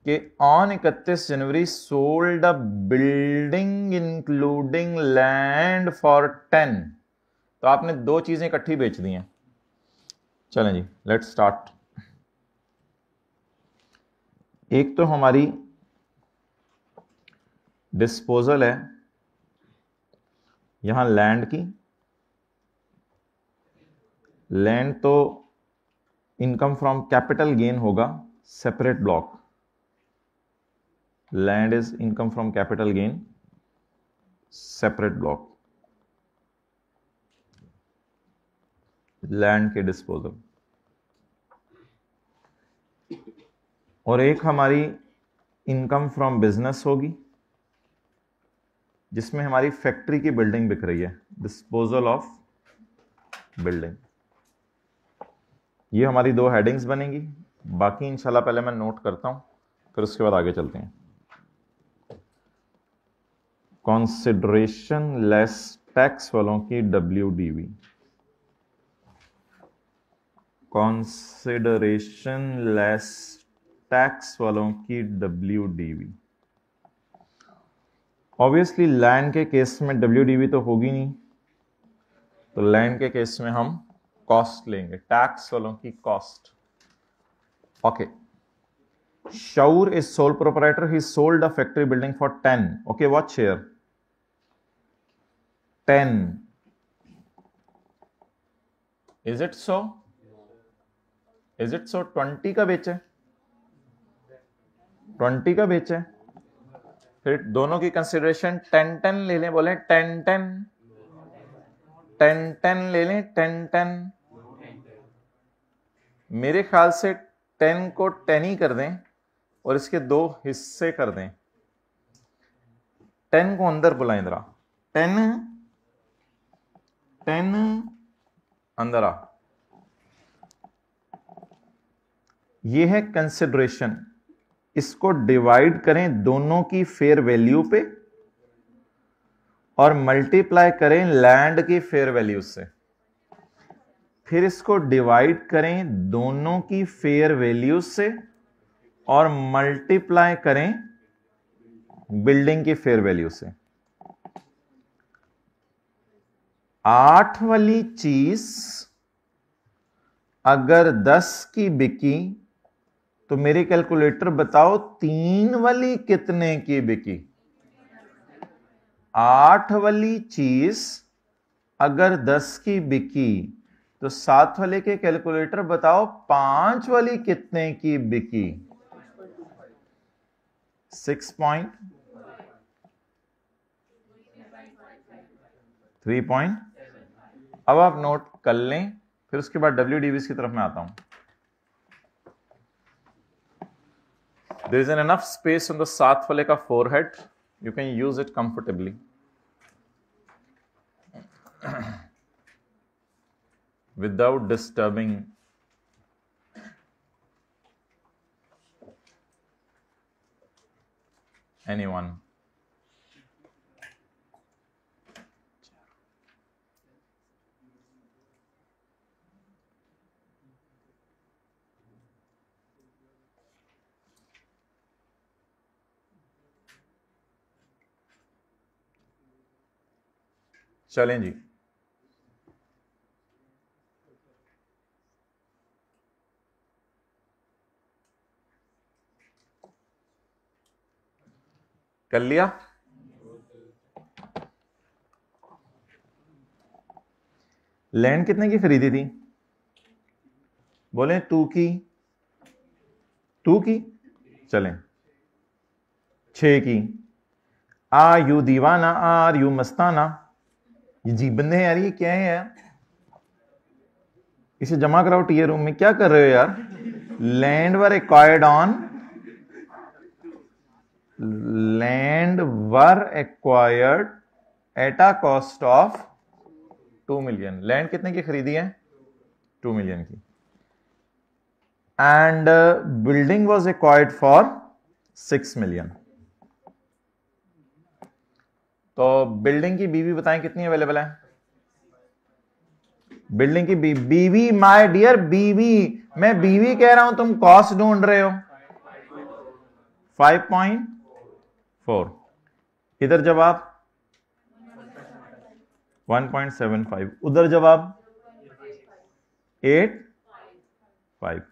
A: कि on 31 January sold a building including land for 10, तो आपने दो चीजें इकट्ठी बेच दी हैं। चलें जी, लेट्स स्टार्ट। एक तो हमारी डिस्पोजल है यहां लैंड की। लैंड तो इनकम फ्रॉम कैपिटल गेन होगा, separate block. Land is income from capital gain, separate block, land के डिस्पोजल। और एक हमारी इनकम फ्रॉम बिजनेस होगी, जिसमें हमारी फैक्ट्री की बिल्डिंग बिक रही है, डिस्पोजल ऑफ बिल्डिंग। ये हमारी दो हेडिंग्स बनेंगी। बाकी इंशाल्लाह पहले मैं नोट करता हूं, फिर उसके बाद आगे चलते हैं। कंसिडरेशन लेस टैक्स वालों की WDV, कंसिडरेशन लेस टैक्स वालों की WDV। ऑब्वियसली लैंड के केस में WDV तो होगी नहीं, तो लैंड के केस में हम कॉस्ट लेंगे, टैक्स वालों की cost. Okay, Shaur is sole proprietor. He sold a factory building for 10. Okay, what share? 10. Is it so? Is it so? 20 का बेचे, 20 का बेचे, फिर दोनों की कंसिडरेशन 10-10 ले लें, बोले 10-10, 10-10 ले लें, 10-10। मेरे ख्याल से 10 को 10 ही कर दें और इसके दो हिस्से कर दें। 10 को अंदर बुलाएं जरा, 10 अंदर आ। ये है कंसिडरेशन, इसको डिवाइड करें दोनों की फेयर वैल्यू पे और मल्टीप्लाई करें लैंड की फेयर वैल्यू से, फिर इसको डिवाइड करें दोनों की फेयर वैल्यू से और मल्टीप्लाई करें बिल्डिंग की फेयर वैल्यू से। 8 वाली चीज अगर 10 की बिकी तो मेरे कैलकुलेटर बताओ 3 वाली कितने की बिकी। 8 वाली चीज अगर 10 की बिकी तो 7 वाले के कैलकुलेटर बताओ 5 वाली कितने की बिकी। 3 अब आप नोट कर लें, फिर उसके बाद WDVs की तरफ मैं आता हूं। There is enough space on the 7 वाले का forehead, you can use it comfortably. Without disturbing anyone. चलें जी, कर लिया। लैंड कितने की खरीदी थी? बोले 2 की चलें 6 की। आ यू दीवाना, आर यू मस्ताना। ये जी बंदे हैं यार, ये क्या है यार? इसे जमा कराओ टीयर रूम में। क्या कर रहे हो यार? Land were acquired on, land were acquired at a cost of 2 million. Land कितने की खरीदी है? 2 मिलियन की। And building was acquired for 6 million. तो बिल्डिंग की बीवी बताएं कितनी अवेलेबल है? बिल्डिंग की बीवी, माय डियर बीवी, मैं बीवी कह रहा हूं, तुम कॉस्ट ढूंढ रहे हो। 5.4। इधर जवाब 1.75, उधर जवाब 8.5।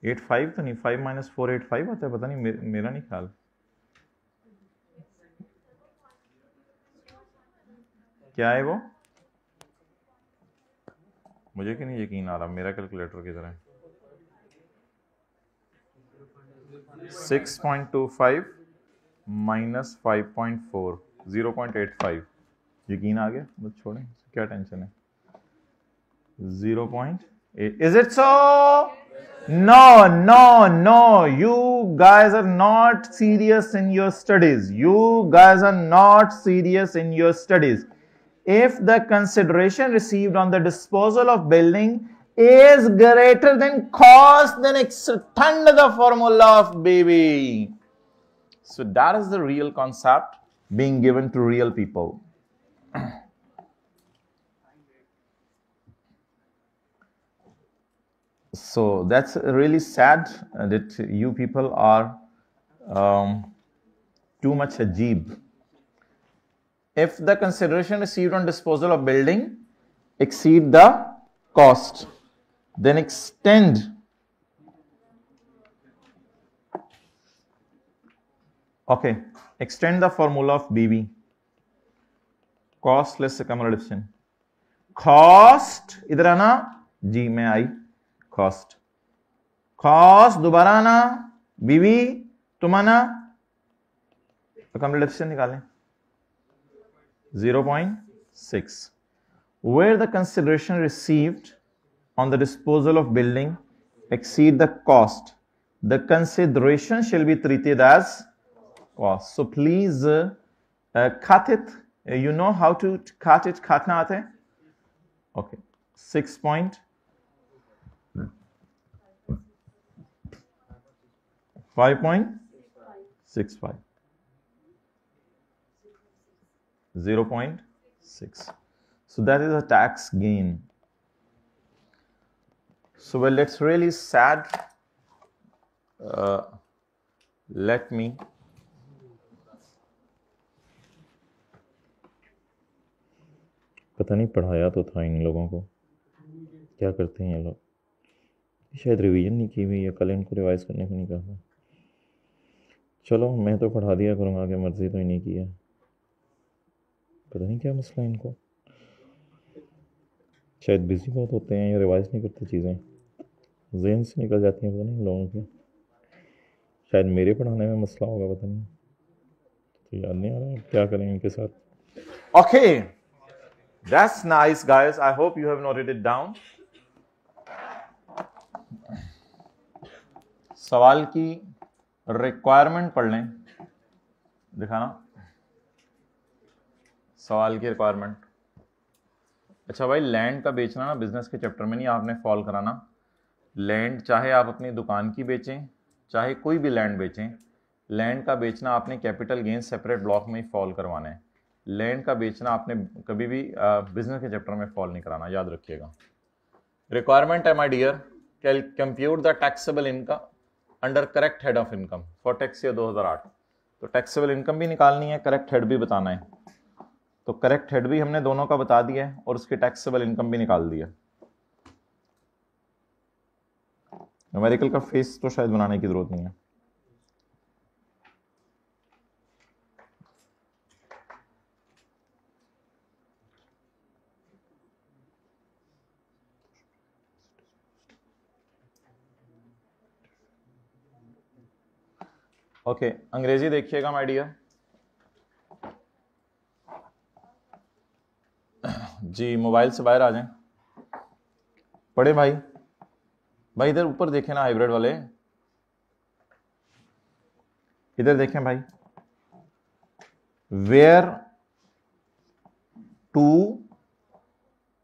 A: 8.5 तो नहीं, 5 - 4 8.5 आता है, पता नहीं, मेरा नहीं ख्याल। क्या है वो? मुझे क्यों नहीं यकीन आ रहा, मेरा कैलकुलेटर किधर है? 6.25 - 5.4 0.85। यकीन आ गया, बस छोड़ें, क्या टेंशन है। 0.8। Is it so? No, no, no. You guys are not serious in your studies. You guys are not serious in your studies. If the consideration received on the disposal of building is greater than cost, then extend the formula of BB. So that is the real concept being given to real people. So that's really sad that you people are too much ajeeb. If the consideration received on disposal of building exceed the cost, then extend the formula of BB. Cost less accumulation. Cost इधर आना जी में आई cost दोबारा आना बीवी, तुम आना, accumulation निकालें 0.6. Where the consideration received on the disposal of building exceed the cost, the consideration shall be treated as cost. So please cut it. You know how to cut it? काटना आता है? Okay. 6.5 5.65 0.6. So that is a tax gain. So well, it's really sad. Let me पता नहीं पढ़ाया तो था इन लोगों को, क्या करते हैं ये लोग। शायद रिवीजन नहीं की हुई या कल इनको रिवाइज करने को नहीं कहा। चलो मैं तो पढ़ा दिया करूँगा, आगे मर्जी तो ही नहीं किया, पता नहीं क्या मसला इनको। शायद बिजी बहुत होते हैं या रिवाइज नहीं करते, चीज़ें जहन से निकल जाती हैं, पता नहीं लोगों के। शायद मेरे पढ़ाने में मसला होगा, पता नहीं, तो याद नहीं आ रहा क्या करें इनके साथ। Okay, that's nice guys, I hope you have noted it down. सवाल की रिक्वायरमेंट पढ़ लें, दिखाना सवाल की रिक्वायरमेंट। अच्छा भाई, लैंड का बेचना ना बिजनेस के चैप्टर में नहीं आपने फॉलो कराना। लैंड चाहे आप अपनी दुकान की बेचें, चाहे कोई भी लैंड बेचें, लैंड का बेचना आपने कैपिटल गेन सेपरेट ब्लॉक में ही फॉलो करवाना है। लैंड का बेचना आपने कभी भी बिजनेस के चैप्टर में फॉलो नहीं कराना, याद रखिएगा। रिक्वायरमेंट है my dear, compute the taxable income under correct head of income for tax year 2008। तो टैक्सेबल इनकम भी निकालनी है, करेक्ट हेड भी बताना है। तो करेक्ट हेड भी हमने दोनों का बता दिया है और उसकी टैक्सेबल इनकम भी निकाल दिया। न्यूमेरिकल का फेस तो शायद बनाने की जरूरत नहीं है। ओके, अंग्रेजी देखिएगा माय डियर। जी मोबाइल से बाहर आ जाएं। पढ़े भाई, भाई इधर ऊपर देखें ना हाइब्रिड वाले, इधर देखें भाई। वेयर टू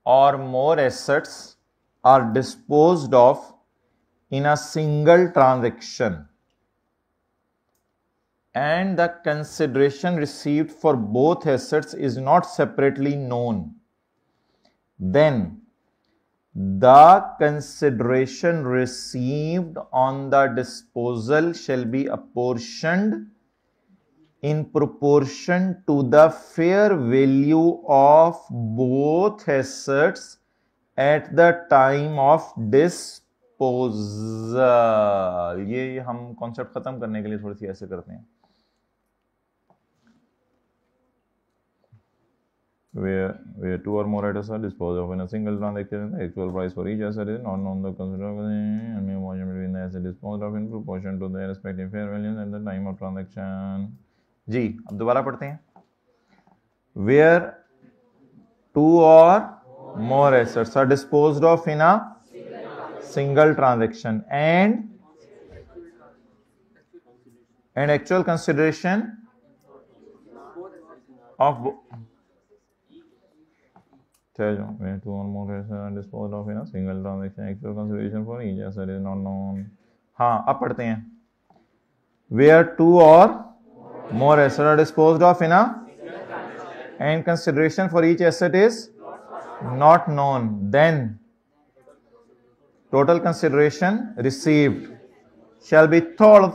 A: और more assets are disposed of in a single transaction and the consideration received for both assets is not separately known, then the consideration received on the disposal shall be apportioned in proportion to the fair value of both assets at the time of disposal। ये हम concept खत्म करने के लिए थोड़ी सी ऐसे करते हैं। where two or more assets are disposed of in a single transaction, the actual price for each asset is not known. The consideration and margin between the assets disposed of in proportion to their respective fair values at the time of transaction। जी अब दोबारा पढ़ते हैं। where two or more assets are disposed of in a single transaction and actual consideration of where two or more assets are disposed of in a single transaction, actual consideration for each asset is not known। हाँ अब पढ़ते हैं। where two or more assets are disposed of in a and consideration for each asset is not known, then total consideration received shall be todo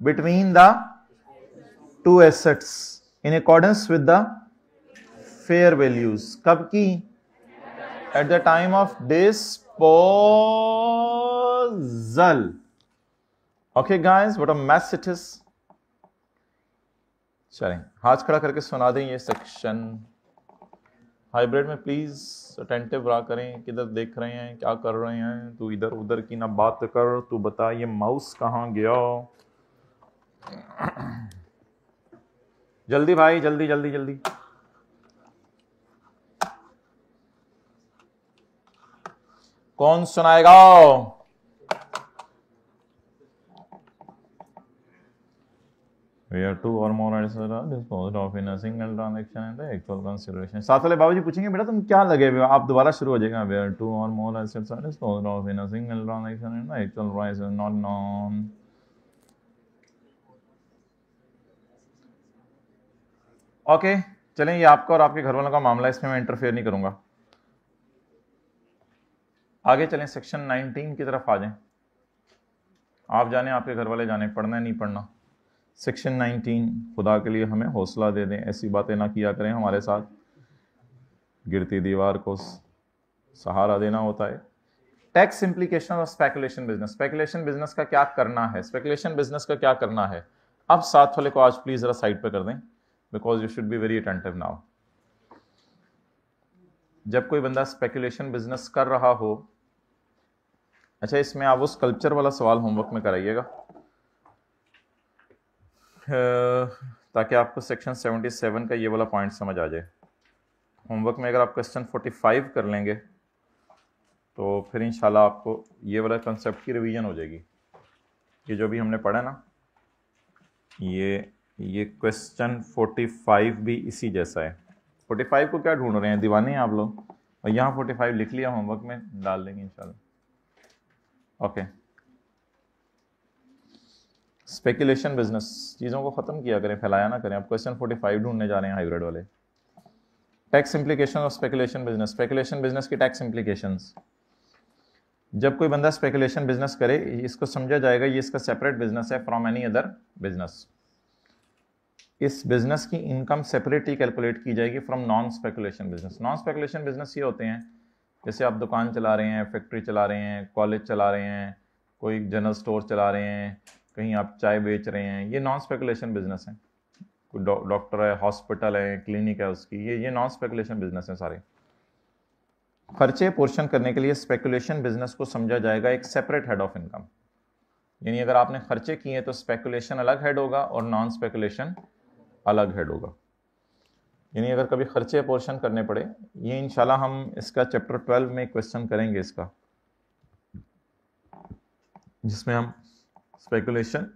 A: between the two assets in accordance with the fair values। कब की? at the time of disposal। okay guys, what a mess it is। चलें हाथ खड़ा करके सुना दें ये section. Hybrid में प्लीज अटेंटिव रहा करें, किधर देख रहे हैं, क्या कर रहे हैं। तू इधर उधर की ना बात कर, तू बता ये माउस कहाँ गया। जल्दी भाई, जल्दी जल्दी जल्दी। कौन सुनाएगा? where two or more assets are disposed of in a single transaction and the actual consideration। साथ वाले बाबूजी पूछेंगे बेटा तुम क्या लगे हुए हो, आप दोबारा शुरू हो जाएगा। where two or more assets are disposed of in a single transaction and the actual price is not known। Okay चलें, ये आपका और आपके घर वालों का मामला, इसमें मैं इंटरफेयर नहीं करूंगा। आगे चलें, सेक्शन 19 की तरफ आ जाएं। आप जाने, आपके घर वाले जाने, पढ़ना है नहीं पढ़ना। सेक्शन 19, खुदा के लिए हमें हौसला दे दें, ऐसी बातें ना किया करें हमारे साथ। गिरती दीवार को सहारा देना होता है। Tax implication of speculation business. Speculation business का क्या करना है, स्पेकुलेशन बिजनेस का क्या करना है। अब साथ वाले को आज प्लीज जरा साइड पे कर दें, because you should be very attentive now. जब कोई बंदा स्पेकुलेशन बिजनेस कर रहा हो, अच्छा इसमें आप वो स्कल्पचर वाला सवाल होमवर्क में कराइएगा ताकि आपको सेक्शन 77 का ये वाला पॉइंट समझ आ जाए। होमवर्क में अगर आप क्वेश्चन 45 कर लेंगे तो फिर इंशाल्लाह आपको ये वाला कंसेप्ट की रिवीजन हो जाएगी। ये जो भी हमने पढ़ा ना, ये क्वेश्चन 45 भी इसी जैसा है। 45 को क्या ढूंढ रहे हैं, दीवाने हैं आप लोग। और यहाँ 45 लिख लिया, होमवर्क में डाल देंगे इंशाल्लाह। ओके, स्पेकुलेशन बिजनेस, चीज़ों को ख़त्म किया करें, फैलाया ना करें। अब क्वेश्चन 45 ढूंढने जा रहे हैं हाइब्रिड वाले। Tax implication of speculation business. Speculation business की टैक्स इम्प्लीकेशंस। जब कोई बंदा स्पेकुलेशन बिजनेस करे, इसको समझा जाएगा ये इसका सेपरेट बिजनेस है फ्रॉम एनी अदर बिजनेस। इस बिजनेस की इनकम सेपरेटली कैलकुलेट की जाएगी from non speculation business. Non speculation business ये होते हैं जैसे आप दुकान चला रहे हैं, फैक्ट्री चला रहे हैं, कॉलेज चला रहे हैं, कोई जनरल स्टोर चला रहे हैं, कहीं आप चाय बेच रहे हैं, ये नॉन स्पेकुलेशन बिजनेस है। कोई डॉक्टर है, हॉस्पिटल है, क्लिनिक है उसकी, ये नॉन स्पेकुलेशन बिजनेस है सारे। खर्चे पोर्शन करने के लिए स्पेकुलेशन बिजनेस को समझा जाएगा एक सेपरेट हेड ऑफ इनकम। यानी अगर आपने खर्चे किए तो स्पेकुलेशन अलग हेड होगा और नॉन स्पेकुलेशन अलग हेड होगा। यानी अगर कभी खर्चे पोर्शन करने पड़े, ये इंशाल्लाह हम इसका चैप्टर 12 में क्वेश्चन करेंगे इसका, जिसमें हम स्पेकुलेशन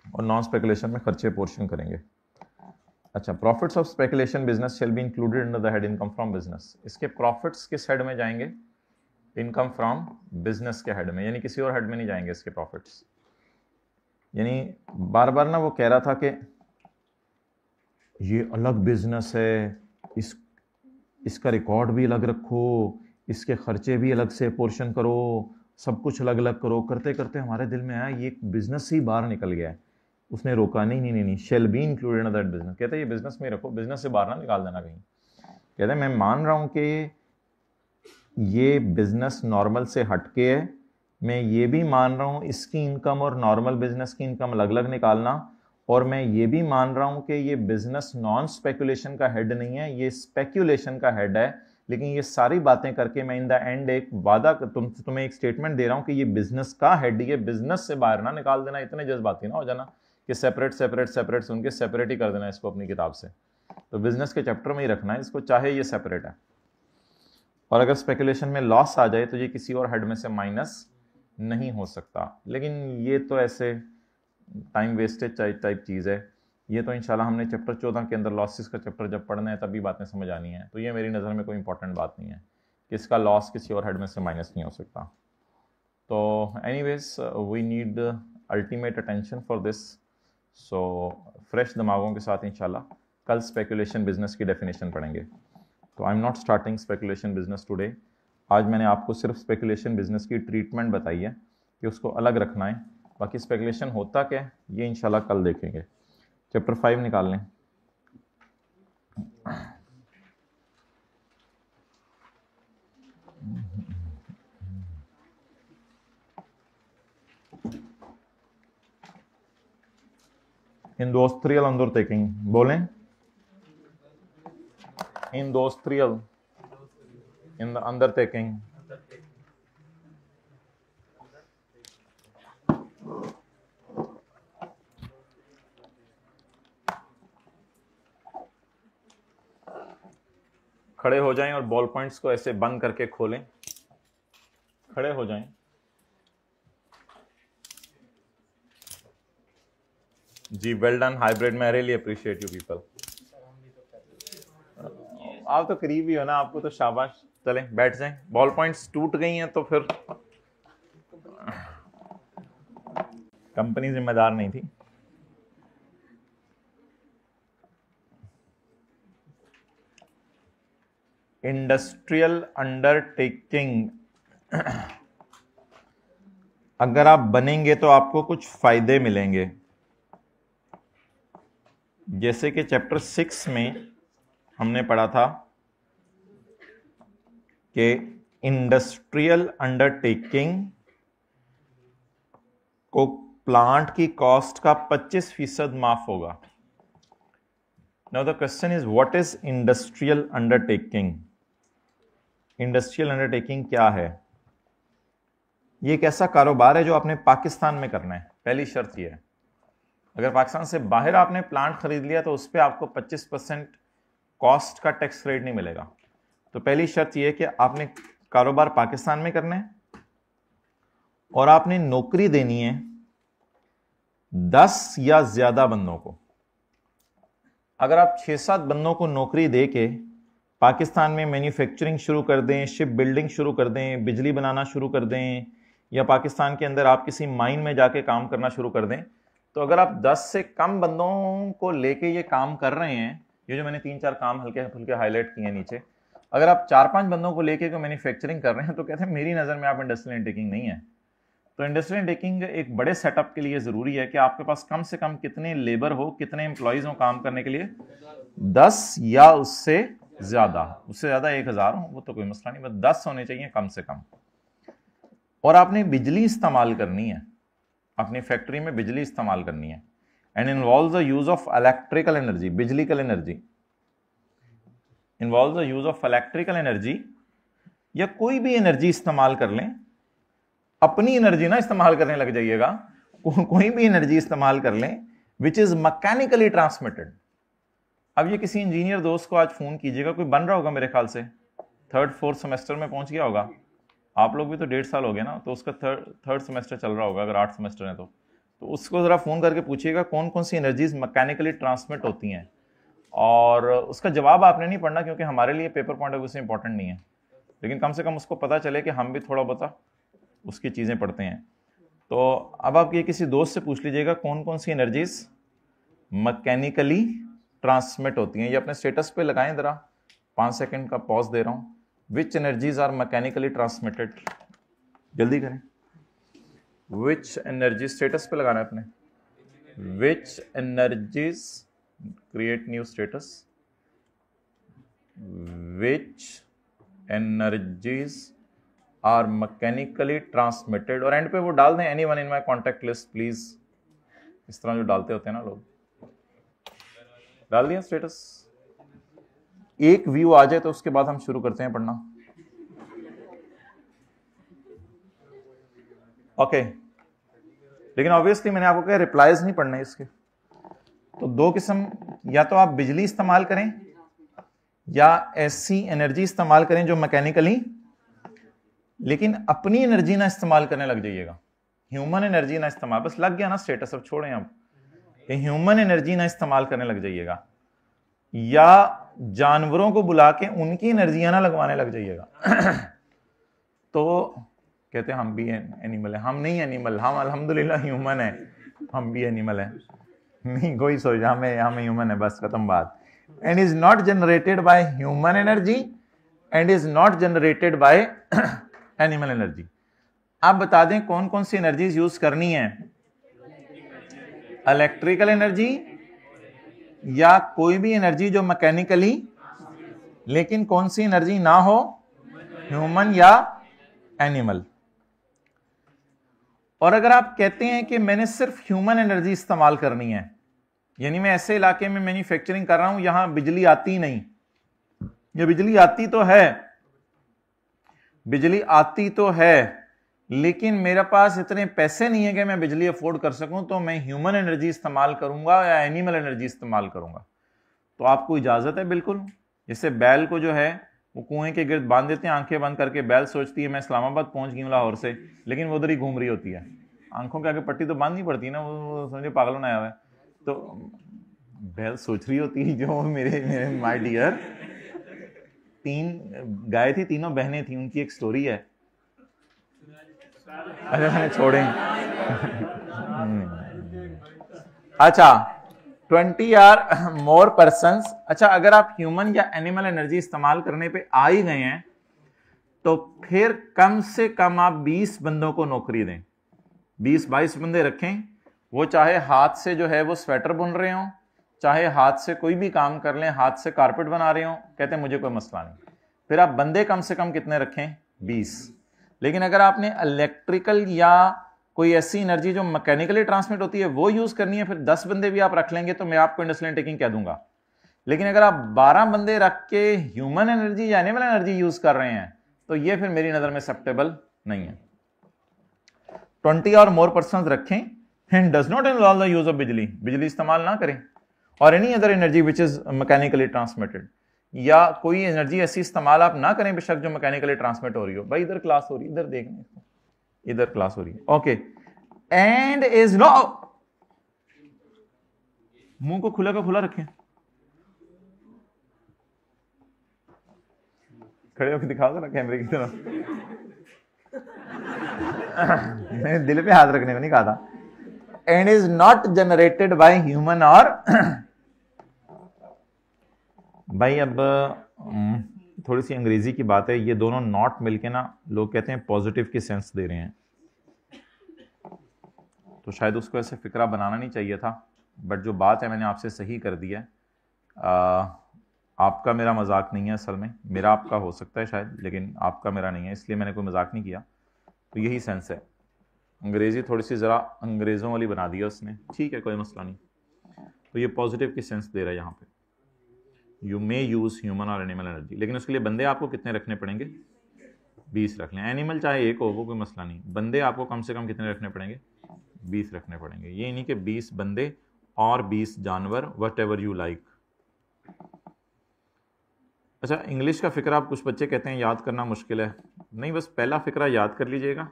A: और नॉन स्पेकुलेशन में खर्चे पोर्शन करेंगे। अच्छा, profits of speculation business shall be included under the head income from business. इसके प्रॉफिट्स किस हेड में जाएंगे? इनकम फ्रॉम बिजनेस के हेड में, यानी किसी और हेड में नहीं जाएंगे इसके प्रॉफिट्स। यानी बार बार ना वो कह रहा था कि ये अलग बिजनेस है, इसका रिकॉर्ड भी अलग रखो, इसके खर्चे भी अलग से पोर्शन करो, सब कुछ अलग अलग करो। करते करते हमारे दिल में आया ये बिजनेस ही बाहर निकल गया है। उसने रोका, नहीं, shall be included in that business. कहते हैं ये बिजनेस में रखो, बिजनेस से बाहर ना निकाल देना कहीं। कहते हैं मैं मान रहा हूं कि ये बिजनेस नॉर्मल से हटके है, मैं ये भी मान रहा हूं इसकी इनकम और नॉर्मल बिजनेस की इनकम अलग अलग निकालना, और मैं ये भी मान रहा हूं कि ये बिजनेस नॉन स्पेकुलेशन का हेड नहीं है, ये स्पेकुलेशन का हेड है। लेकिन ये सारी बातें करके मैं इन द एंड एक वादा तुम्हें एक स्टेटमेंट दे रहा हूं कि ये बिजनेस का हेड, ये बिजनेस से बाहर ना निकाल देना। इतने जज्बाती ना हो जाना कि सेपरेट सेपरेट सेपरेट सुन के सेपरेट ही कर देना इसको अपनी किताब से। तो बिजनेस के चैप्टर में ही रखना है इसको, चाहे ये सेपरेट है। और अगर स्पेकुलेशन में लॉस आ जाए तो ये किसी और हेड में से माइनस नहीं हो सकता। लेकिन ये तो ऐसे टाइम वेस्टेज टाइप चीज़ है। ये तो इंशाल्लाह हमने चैप्टर 14 के अंदर लॉसेस का चैप्टर जब पढ़ना है तभी बातें समझ आनी है। तो ये मेरी नज़र में कोई इंपॉर्टेंट बात नहीं है कि इसका लॉस किसी और हेड में से माइनस नहीं हो सकता। तो anyways we need ultimate attention for this. So fresh दिमागों के साथ इंशाल्लाह कल स्पेकुलेशन बिजनेस की डेफिनेशन पढ़ेंगे। तो I am not starting speculation business today. आज मैंने आपको सिर्फ स्पेकुलेशन बिजनेस की ट्रीटमेंट बताई है कि उसको अलग रखना है। बाकी स्पेकुलेशन होता क्या है ये इंशाल्लाह कल देखेंगे। चैप्टर 5 निकाल लें। इंडस्ट्रियल अंडरटेकिंग बोलें, इंडस्ट्रियल इन द अंडरटेकिंग। खड़े हो जाएं और बॉल पॉइंट्स को ऐसे बंद करके खोलें। खड़े हो जाएं। जी वेल डन हाइब्रिड, मैं रियली अप्रिशिएट यू पीपल। आप तो करीब ही हो ना, आपको तो शाबाश। चलें बैठ जाएं। बॉल पॉइंट्स टूट गई हैं तो फिर कंपनी जिम्मेदार नहीं थी। इंडस्ट्रियल अंडरटेकिंग अगर आप बनेंगे तो आपको कुछ फायदे मिलेंगे। जैसे कि चैप्टर 6 में हमने पढ़ा था कि इंडस्ट्रियल अंडरटेकिंग को प्लांट की कॉस्ट का 25% माफ होगा। Now the question is what is industrial undertaking? Industrial undertaking क्या है? ये एक ऐसा कारोबार है जो आपने पाकिस्तान में करना है। पहली शर्त यह है, अगर पाकिस्तान से बाहर आपने प्लांट खरीद लिया तो उस पर आपको 25% कॉस्ट का टैक्स क्रेडिट नहीं मिलेगा। तो पहली शर्त यह है कि आपने कारोबार पाकिस्तान में करना है और आपने नौकरी देनी है 10 या ज्यादा बंदों को। अगर आप 6-7 बंदों को नौकरी दे के पाकिस्तान में मैन्युफैक्चरिंग शुरू कर दें, शिप बिल्डिंग शुरू कर दें, बिजली बनाना शुरू कर दें, या पाकिस्तान के अंदर आप किसी माइन में जाके काम करना शुरू कर दें, तो अगर आप 10 से कम बंदों को लेके ये काम कर रहे हैं, ये जो मैंने 3-4 काम हल्के फुल्के हाईलाइट किए नीचे, अगर आप 4-5 बंदों को लेके मैन्युफैक्चरिंग कर रहे हैं तो कहते हैं मेरी नज़र में आप इंडस्ट्रियल अंडरटेकिंग नहीं है। तो इंडस्ट्रियल अंडरटेकिंग एक बड़े सेटअप के लिए ज़रूरी है कि आपके पास कम से कम कितने लेबर हो, कितने एम्प्लॉयज़ हो काम करने के लिए, 10 या उससे ज़्यादा। उससे ज़्यादा 1000 हो वो तो कोई मसला नहीं, बस 10 होने चाहिए कम से कम। और आपने बिजली इस्तेमाल करनी है, अपनी फैक्ट्री में बिजली इस्तेमाल करनी है। And involve the use of electrical energy, बिजलीकल energy, involve the use of electrical energy, या कोई भी एनर्जी इस्तेमाल कर लें, अपनी एनर्जी ना इस्तेमाल करने लग जाइएगा, कोई भी एनर्जी इस्तेमाल कर लें विच इज मैकेनिकली ट्रांसमिटेड। अब ये किसी इंजीनियर दोस्त को आज फोन कीजिएगा, कोई बन रहा होगा मेरे ख्याल से 3rd-4th सेमेस्टर में पहुंच गया होगा, आप लोग भी तो 1.5 साल हो गए ना, तो उसका थर्ड सेमेस्टर चल रहा होगा, अगर 8 सेमेस्टर है तो उसको जरा फोन करके पूछिएगा कौन कौन सी एनर्जीज मैकेनिकली ट्रांसमिट होती हैं, और उसका जवाब आपने नहीं पढ़ना क्योंकि हमारे लिए पेपर पॉइंट ऑफ व्यू से इंपॉर्टेंट नहीं है, लेकिन कम से कम उसको पता चले कि हम भी थोड़ा बहुत उसकी चीज़ें पढ़ते हैं। तो अब आप ये किसी दोस्त से पूछ लीजिएगा कौन कौन सी एनर्जीज मैकेनिकली ट्रांसमिट होती हैं। ये अपने स्टेटस पे लगाएं, ज़रा 5 सेकंड का पॉज दे रहा हूँ। Which energies are mechanically transmitted, जल्दी करें। विच एनर्जी, स्टेटस पे लगाना है अपने, which energies, create new status, which energies are mechanically transmitted, और एंड पे वो डाल दें anyone in my contact list please, इस तरह जो डालते होते हैं ना लोग, डाल दिया स्टेटस। एक व्यू आ जाए तो उसके बाद हम शुरू करते हैं पढ़ना। ओके, लेकिन ऑब्वियसली मैंने आपको कहा रिप्लाईज नहीं पढ़ने इसके। तो 2 किस्म, या तो आप बिजली इस्तेमाल करें या ऐसी एनर्जी इस्तेमाल करें जो मैकेनिकली, लेकिन अपनी एनर्जी ना इस्तेमाल करने लग जाइएगा, ह्यूमन एनर्जी ना इस्तेमाल, बस लग गया ना स्टेटस, अब छोड़ें आप, ह्यूमन एनर्जी ना इस्तेमाल करने लग जाइएगा, या जानवरों को बुला के उनकी एनर्जियां ना लगवाने लग जाइएगा। तो कहते हैं हम भी एनिमल है, हम नहीं एनिमल, हम अल्हम्दुलिल्लाह ह्यूमन है, हम भी एनिमल है नहीं, कोई सोच हमें ह्यूमन है, बस खत्म बात। And is not generated by human energy and is not generated by animal energy. आप बता दें कौन कौन सी एनर्जीज यूज करनी है, इलेक्ट्रिकल एनर्जी या कोई भी एनर्जी जो मैकेनिकली, लेकिन कौन सी एनर्जी ना हो, ह्यूमन या एनिमल। और अगर आप कहते हैं कि मैंने सिर्फ ह्यूमन एनर्जी इस्तेमाल करनी है, यानी मैं ऐसे इलाके में मैन्युफैक्चरिंग कर रहा हूं यहां बिजली आती नहीं, ये बिजली आती तो है, बिजली आती तो है, लेकिन मेरे पास इतने पैसे नहीं है कि मैं बिजली अफोर्ड कर सकूं, तो मैं ह्यूमन एनर्जी इस्तेमाल करूंगा या एनिमल एनर्जी इस्तेमाल करूंगा। तो आपको इजाजत है बिल्कुल। जैसे बैल को जो है वो कुएं के गिर्द बांध देते हैं, आंखें बंद करके, बैल सोचती है मैं इस्लामाबाद पहुंच गई हूं लाहौर से, लेकिन वो उधर ही घूम रही होती है, आंखों के आगे पट्टी तो बांधनी पड़ती है ना, वो समझे पागल बनाया हुआ है। तो बैल सोच रही होती है जो मेरे माय डियर, 3 गाय थी, तीनों बहनें थी, उनकी एक स्टोरी है। अच्छा मैंने छोड़ें। अच्छा 20 आर मोर पर्सन्स। अच्छा अगर आप ह्यूमन या एनिमल एनर्जी इस्तेमाल करने पे आ ही गए हैं तो फिर कम से कम आप 20 बंदों को नौकरी दें, 20-22 बंदे रखें, वो चाहे हाथ से जो है वो स्वेटर बुन रहे हो, चाहे हाथ से कोई भी काम कर लें, हाथ से कारपेट बना रहे हो, कहते हैं मुझे कोई मसला नहीं। फिर आप बंदे कम से कम कितने रखें, 20। लेकिन अगर आपने इलेक्ट्रिकल या कोई ऐसी एनर्जी जो मैकेनिकली ट्रांसमिट होती है वो यूज करनी है, फिर 10 बंदे भी आप रख लेंगे तो मैं आपको इंडस्ट्रियल अंडरटेकिंग कह दूंगा। लेकिन अगर आप 12 बंदे रख के ह्यूमन एनर्जी या एनिमल एनर्जी यूज कर रहे हैं तो ये फिर मेरी नजर में एक्सेप्टेबल नहीं है। 20 और मोर पर्सन रखें, and does not involve the use of बिजली, बिजली इस्तेमाल ना करें, और any other energy which is mechanically transmitted, या कोई एनर्जी ऐसी इस्तेमाल आप ना करें बेशक जो मैकेनिकली ट्रांसमिट हो रही हो। भाई इधर क्लास हो रही है, इधर देखने, इधर क्लास हो रही है, ओके। एंड इज नो, मुंह को खुला का खुला रखें, खड़े होकर दिखाओ ना कैमरे की तरफ। मैंने दिल पे हाथ रखने को नहीं कहा था। And is not generated by human और भाई अब थोड़ी सी अंग्रेजी की बात है, ये दोनों नॉट मिलके ना लोग कहते हैं पॉजिटिव की सेंस दे रहे हैं, तो शायद उसको ऐसे फिक्रा बनाना नहीं चाहिए था, बट जो बात है मैंने आपसे सही कर दिया है। आपका मेरा मजाक नहीं है, असल में मेरा आपका हो सकता है शायद, लेकिन आपका मेरा नहीं है, इसलिए मैंने कोई मजाक नहीं किया। तो यही सेंस है। अंग्रेज़ी थोड़ी सी ज़रा अंग्रेज़ों वाली बना दिया उसने, ठीक है कोई मसला नहीं। तो ये पॉजिटिव की सेंस दे रहा है यहाँ पे, यू मे यूज़ ह्यूमन और एनिमल एनर्जी, लेकिन उसके लिए बंदे आपको कितने रखने पड़ेंगे? 20 रख लें। एनिमल चाहे एक हो, वो कोई मसला नहीं, बंदे आपको कम से कम कितने रखने पड़ेंगे? 20 रखने पड़ेंगे। ये नहीं कि 20 बंदे और 20 जानवर, वट एवर यू लाइक। अच्छा, इंग्लिश का फिक्रा आप कुछ बच्चे कहते हैं याद करना मुश्किल है, नहीं बस पहला फिक्रा याद कर लीजिएगा,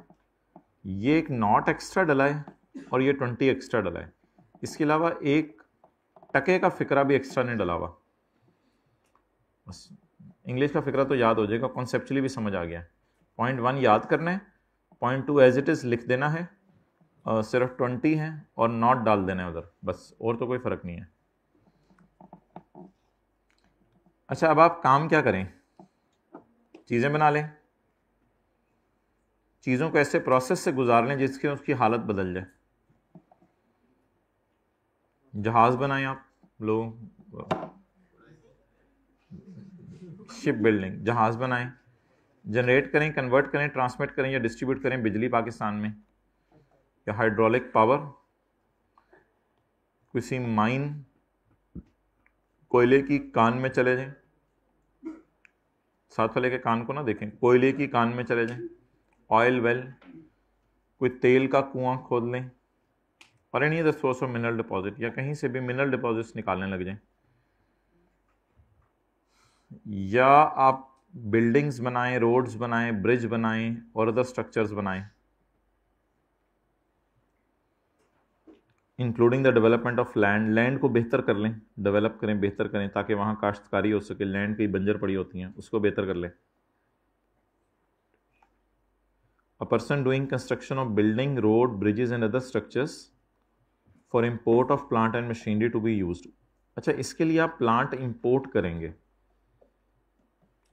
A: ये एक नॉट एक्स्ट्रा डला है और ये 20 एक्स्ट्रा डला है, इसके अलावा एक टके का फिक्रा भी एक्स्ट्रा नहीं डला हुआ। बस इंग्लिश का फिक्रा तो याद हो जाएगा, कॉन्सेप्चुअली भी समझ आ गया। पॉइंट 1 याद करना है, पॉइंट 2 एज इट इज़ लिख देना है, सिर्फ 20 है और नॉट डाल देना है उधर, बस, और तो कोई फ़र्क नहीं है। अच्छा, अब आप काम क्या करें? चीज़ें बना लें, चीज़ों को ऐसे प्रोसेस से गुजार लें जिसके उसकी हालत बदल जाए। जहाज़ बनाएं आप लोग, शिप बिल्डिंग, जहाज़ बनाएं, जनरेट करें, कन्वर्ट करें, ट्रांसमिट करें या डिस्ट्रीब्यूट करें बिजली पाकिस्तान में, या हाइड्रोलिक पावर, किसी माइन कोयले की कान में चले जाएं, साथ वाले के कान को ना देखें, कोयले की कान में चले जाएं, ऑयल वेल, कोई तेल का कुआं खोद लें, और any other source of mineral deposit, या कहीं से भी मिनरल डिपॉजिट्स निकालने लग जाएं, या आप बिल्डिंग्स बनाएं, रोड्स बनाएं, ब्रिज बनाएं और अदर स्ट्रक्चर्स बनाएं, including the development of land, land को बेहतर कर लें, डेवलप करें, बेहतर करें, ताकि वहाँ काश्तकारी हो सके, लैंड कई बंजर पड़ी होती हैं उसको बेहतर कर लें। A person doing construction of building, road, bridges and other structures for import of plant and machinery to be used. अच्छा, इसके लिए आप प्लांट इंपोर्ट करेंगे,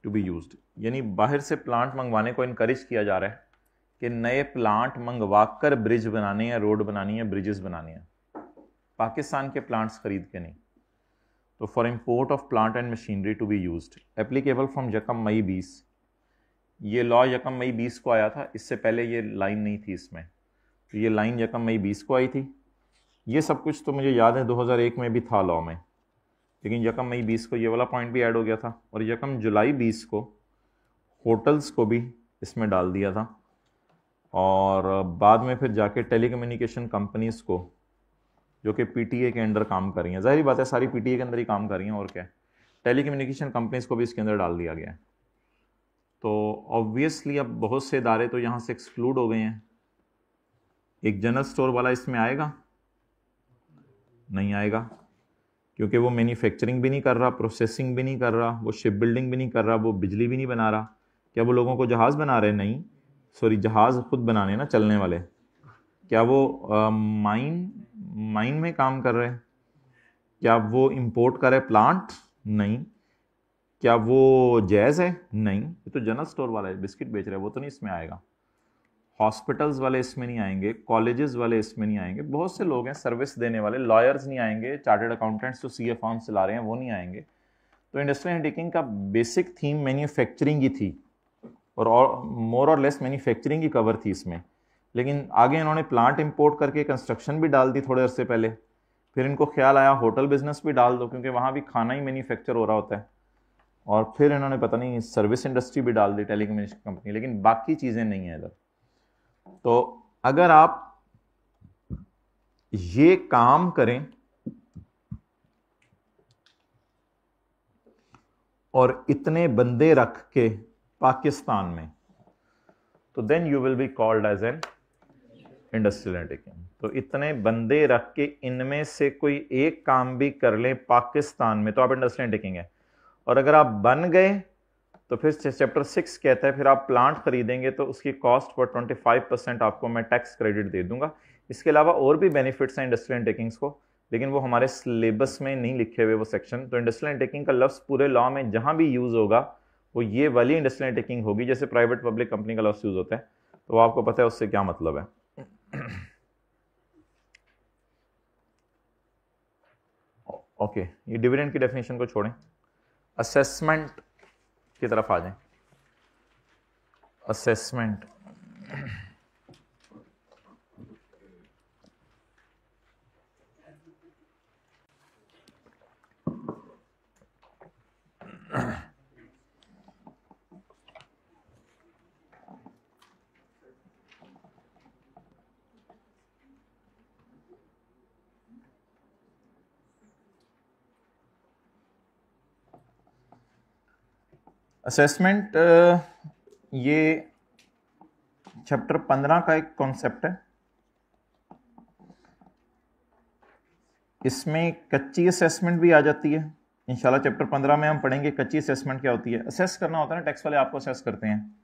A: टू बी यूज्ड, यानी बाहर से प्लांट मंगवाने को इनकरेज किया जा रहा है कि नए प्लांट मंगवा कर ब्रिज बनाने या रोड बनानी है, ब्रिजेस बनानी है, पाकिस्तान के प्लांट्स खरीद के नहीं। तो for import of plant and machinery to be used, applicable from 1 May 20। ये लॉ 1 मई 20 को आया था, इससे पहले ये लाइन नहीं थी इसमें, तो ये लाइन 1 मई 20 को आई थी। ये सब कुछ तो मुझे याद है 2001 में भी था लॉ में, लेकिन 1 मई 20 को ये वाला पॉइंट भी ऐड हो गया था, और 1 जुलाई 20 को होटल्स को भी इसमें डाल दिया था, और बाद में फिर जाके टेलीकम्युनिकेशन कंपनीज़ को, जो कि पीटीए के अंडर काम कर रही हैं, जाहिर बात है सारी पीटीए के अंदर ही काम कर रही हैं, और क्या, टेलीकम्युनिकेशन कंपनीज़ को भी इसके अंदर डाल दिया गया है। तो ऑब्वियसली अब बहुत से इदारे तो यहाँ से एक्सक्लूड हो गए हैं। एक जनरल स्टोर वाला इसमें आएगा? नहीं आएगा, क्योंकि वो मैन्युफैक्चरिंग भी नहीं कर रहा, प्रोसेसिंग भी नहीं कर रहा, वो शिप बिल्डिंग भी नहीं कर रहा, वो बिजली भी नहीं बना रहा। क्या वो लोगों को जहाज़ बना रहे? नहीं, सॉरी, जहाज़ खुद बनाने ना, चलने वाले। क्या वो माइन में काम कर रहे हैं? क्या वो इंपोर्ट कर रहे प्लांट? नहीं। क्या वो जायज़ है? नहीं। ये तो जनरल स्टोर वाला है, बिस्किट बेच रहा है, वो तो नहीं इसमें आएगा। हॉस्पिटल्स वाले इसमें नहीं आएंगे, कॉलेजेस वाले इसमें नहीं आएंगे, बहुत से लोग हैं सर्विस देने वाले, लॉयर्स नहीं आएंगे, चार्टर्ड अकाउंटेंट्स जो सीए फॉर्म चला रहे हैं वो नहीं आएंगे। तो इंडस्ट्रियल अंडरटेकिंग का बेसिक थीम मैन्युफैक्चरिंग ही थी, और मोर और लेस मैन्युफैक्चरिंग ही कवर थी इसमें, लेकिन आगे इन्होंने प्लांट इंपोर्ट करके कंस्ट्रक्शन भी डाल दी थोड़े अरसे पहले, फिर इनको ख्याल आया होटल बिजनेस भी डाल दो, क्योंकि वहाँ भी खाना ही मैन्युफैक्चर हो रहा होता है, और फिर इन्होंने पता नहीं सर्विस इंडस्ट्री भी डाल दी, टेलीकम्युनिकेशन कंपनी, लेकिन बाकी चीज़ें नहीं है इधर। तो अगर आप ये काम करें और इतने बंदे रख के पाकिस्तान में, तो then you will be called as an industrial undertaking. तो इतने बंदे रख के इनमें से कोई एक काम भी कर लें पाकिस्तान में, तो आप इंडस्ट्रियल अंडरटेकिंग है। और अगर आप बन गए तो फिर चैप्टर 6 कहता है फिर आप प्लांट खरीदेंगे तो उसकी कॉस्ट पर 25% आपको मैं टैक्स क्रेडिट दे दूंगा। इसके अलावा और भी बेनिफिट्स हैं इंडस्ट्रियल अंडरटेकिंग्स को, लेकिन वो हमारे सिलेबस में नहीं लिखे हुए वो सेक्शन। तो इंडस्ट्रियल अंडरटेकिंग का लफ्ज़ पूरे लॉ में जहां भी यूज़ होगा वो ये वाली इंडस्ट्रियल अंडरटेकिंग होगी, जैसे प्राइवेट पब्लिक कंपनी का लफ्ज यूज होता है, तो आपको पता है उससे क्या मतलब है। ओके, ये डिविडेंड की डेफिनेशन को छोड़ें, असेसमेंट की तरफ आ जाएं। असेसमेंट असेसमेंट ये चैप्टर 15 का एक कॉन्सेप्ट है। इसमें कच्ची असेसमेंट भी आ जाती है। इंशाल्लाह चैप्टर 15 में हम पढ़ेंगे कच्ची असेसमेंट क्या होती है। असेस करना होता है ना, टैक्स वाले आपको असेस करते हैं,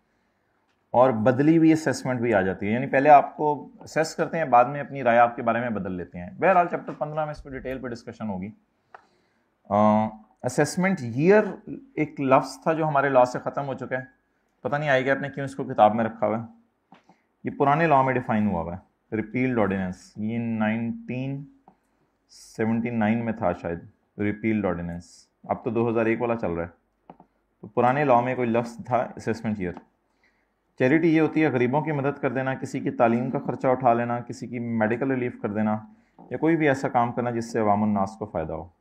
A: और बदली हुई असेसमेंट भी आ जाती है, यानी पहले आपको असेस करते हैं, बाद में अपनी राय आपके बारे में बदल लेते हैं। बहरहाल चैप्टर 15 में इस पर डिटेल पे डिस्कशन होगी। असेसमेंट ईयर एक लफ्ज़ था जो हमारे लॉ से ख़त्म हो चुका है, पता नहीं आएगा आपने क्यों इसको किताब में रखा हुआ है। ये पुराने लॉ में डिफाइन हुआ हुआ है, रिपील्ड ऑर्डिनेंस, ये 1979 में था शायद रिपील्ड ऑर्डिनेंस, अब तो 2001 वाला चल रहा है। तो पुराने लॉ में कोई लफ्ज़ था असेसमेंट ईयर। चैरिटी ये होती है गरीबों की मदद कर देना, किसी की तालीम का खर्चा उठा लेना, किसी की मेडिकल रिलीफ कर देना, या कोई भी ऐसा काम करना जिससे अवामुन्नास को फ़ायदा हो।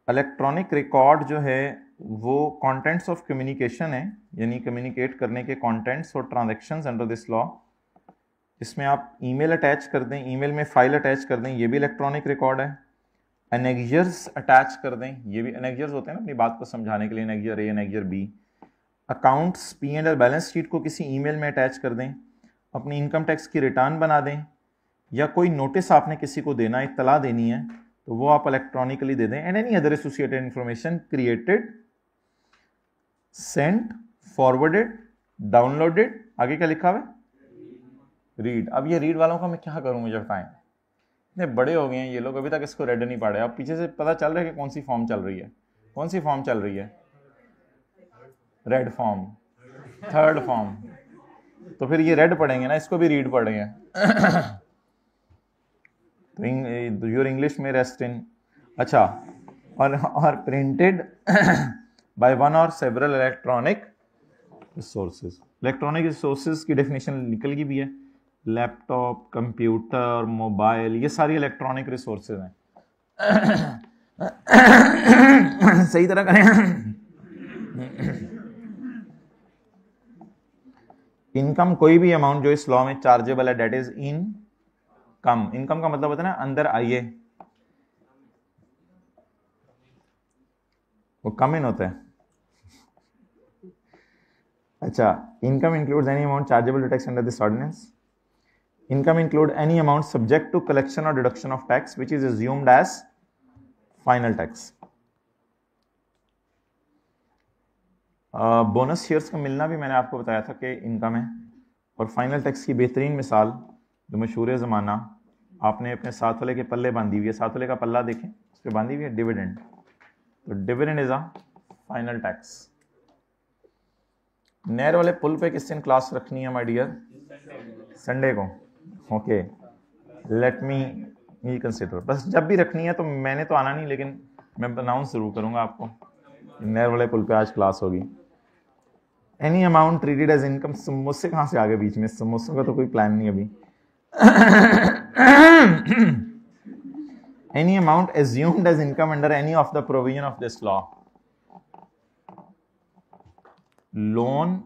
A: इलेक्ट्रॉनिक रिकॉर्ड जो है वो कंटेंट्स ऑफ कम्युनिकेशन है, यानी कम्युनिकेट करने के कंटेंट्स और ट्रांजैक्शंस अंडर दिस लॉ। इसमें आप ईमेल अटैच कर दें, ईमेल में फाइल अटैच कर दें, ये भी इलेक्ट्रॉनिक रिकॉर्ड है। एनेक्जर्स अटैच कर दें, ये भी एनेक्जर्स होते हैं ना अपनी बात को समझाने के लिए, annexure A annexure B. Accounts P and L balance sheet को किसी ईमेल में अटैच कर दें, अपनी इनकम टैक्स की रिटर्न बना दें, या कोई नोटिस आपने किसी को देना, इत्तला देनी है, तो वो आप इलेक्ट्रॉनिकली दे दें। And any other associated information created, sent, forwarded, downloaded, आगे क्या लिखा हुआ है, रीड। अब ये रीड वालों का मैं क्या करूं, मुझे बताएं, इतने बड़े हो गए हैं ये लोग, अभी तक इसको रेड नहीं पढ़े। अब पीछे से पता चल रहा है कि कौन सी फॉर्म चल रही है, कौन सी फॉर्म चल रही है, रेड फॉर्म, थर्ड फॉर्म। तो फिर ये रेड पढ़ेंगे ना, इसको भी रीड पढ़ेंगे। तो योर इंग्लिश में रेस्ट इन, अच्छा, और प्रिंटेड बाय वन और several electronic resources. Electronic resources की डेफिनेशन निकल गई भी है, लैपटॉप, कंप्यूटर, मोबाइल, ये सारी इलेक्ट्रॉनिक रिसोर्सेज हैं। सही तरह करें। इनकम कोई भी अमाउंट जो इस लॉ में चार्जेबल है, डेट इज इनकम। इनकम का मतलब होता है ना अंदर आइए, वो कम इन होता है। अच्छा, income includes any amount chargeable to tax under this ordinance. Income include any amount subject to collection or deduction of tax which is assumed as final tax. Bonus shares का मिलना भी मैंने आपको बताया था कि इनकम है। और फाइनल टैक्स की बेहतरीन मिसाल जो मशहूर ज़माना, आपने अपने साथ वाले के पल्ले बांधी हुई है, साथ वाले का पल्ला देखें, उस पर बांधी हुई है डिविडेंड। तो dividend is a final tax. नहर वाले पुल पे किस दिन क्लास रखनी है माय डियर? संडे को। Okay, let me consider. बस जब भी रखनी है तो मैंने तो आना नहीं, लेकिन मैं अनाउंस जरूर करूंगा आपको, नहर वाले पुल पे आज क्लास होगी। Any amount treated as income. समोसे कहाँ से आ गए बीच में? समोसों का तो कोई प्लान नहीं अभी। Any amount assumed as income under any of the provision of this law. Loan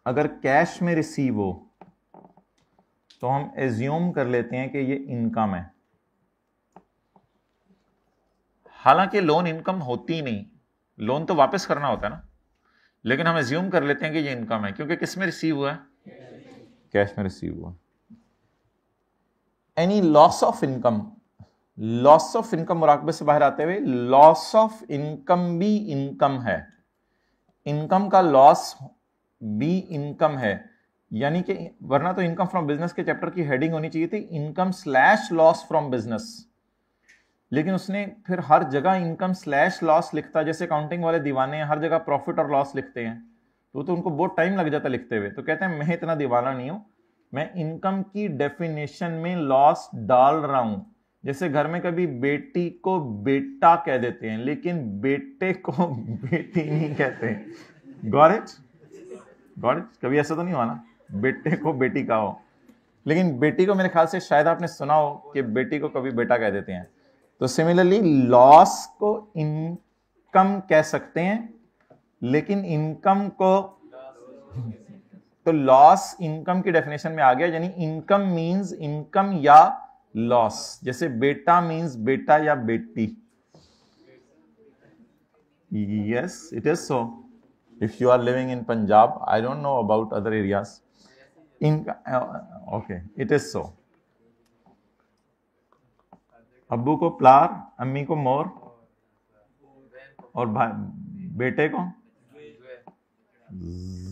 A: अगर कैश में रिसीव हो तो हम एज्यूम कर लेते हैं कि ये इनकम है, हालांकि लोन इनकम होती नहीं, लोन तो वापस करना होता है ना, लेकिन हम एज्यूम कर लेते हैं कि ये इनकम है, क्योंकि किस में रिसीव हुआ है? कैश में रिसीव हुआ। Any loss of income, loss of income मुराकबे से बाहर आते हुए, लॉस ऑफ इनकम भी इनकम है, इनकम का लॉस भी इनकम है, यानी कि वरना तो इनकम फ्रॉम बिजनेस के चैप्टर की हेडिंग होनी चाहिए थी income slash loss from business. लेकिन उसने फिर हर जगह इनकम स्लैश लॉस लिखता, जैसे अकाउंटिंग वाले दीवाने हैं, हर जगह प्रॉफिट और लॉस लिखते हैं, तो उनको बहुत टाइम लग जाता लिखते हुए। तो कहते हैं मैं इतना दीवाना नहीं हूं, मैं इनकम की डेफिनेशन में लॉस डाल रहा हूं। जैसे घर में कभी बेटी को बेटा कह देते हैं, लेकिन बेटे को बेटी नहीं कहते। Got it? कभी ऐसा तो नहीं हुआ ना, बेटे को बेटी कहो, लेकिन बेटी को मेरे ख्याल से शायद आपने सुना हो कि बेटी को कभी बेटा कह देते हैं। तो सिमिलरली लॉस को इनकम कह सकते हैं, लेकिन इनकम को, तो लॉस इनकम की डेफिनेशन में आ गया, यानी इनकम मींस इनकम या लॉस। जैसे बेटा मींस बेटा या बेटी। Yes, it is so. If you are living in Punjab, I don't know about other areas, okay, it is so. अब्बू को प्लार, अम्मी को मोर, और बेटे को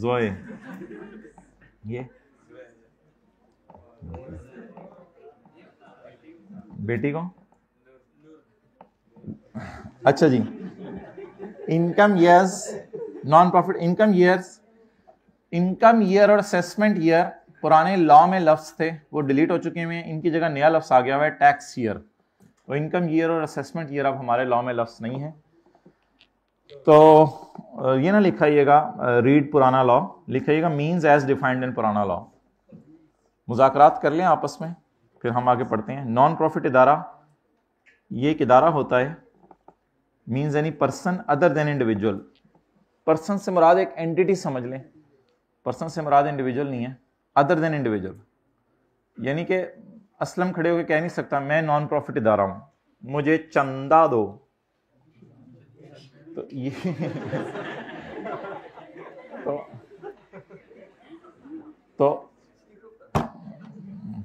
A: जोए। ये बेटी को, अच्छा जी, income years, non profit income years. Income year और असेसमेंट ईयर पुराने लॉ में लफ्ज थे, वो डिलीट हो चुके हैं, इनकी जगह नया लफ्ज आ गया हुआ है टैक्स ईयर। तो इनकम ईयर और असेसमेंट ईयर अब हमारे लॉ में लफ्ज नहीं है। तो ये ना लिखाइएगा रीड पुराना लॉ, लिखाइएगा मींस एज डिफाइंड इन पुराना लॉ। मुज़ाकरात कर लें आपस में, फिर हम आगे पढ़ते हैं। नॉन प्रॉफिट इदारा, ये एक इदारा होता है, means any person other than individual. Person से मुराद एक एंटिटी समझ लें, पर्सन से मुराद इंडिविजुअल नहीं है, अदर देन इंडिविजुअल। यानी कि असलम खड़े होकर कह नहीं सकता मैं नॉन प्रॉफिट इदारा हूं, मुझे चंदा दो। तो ये तो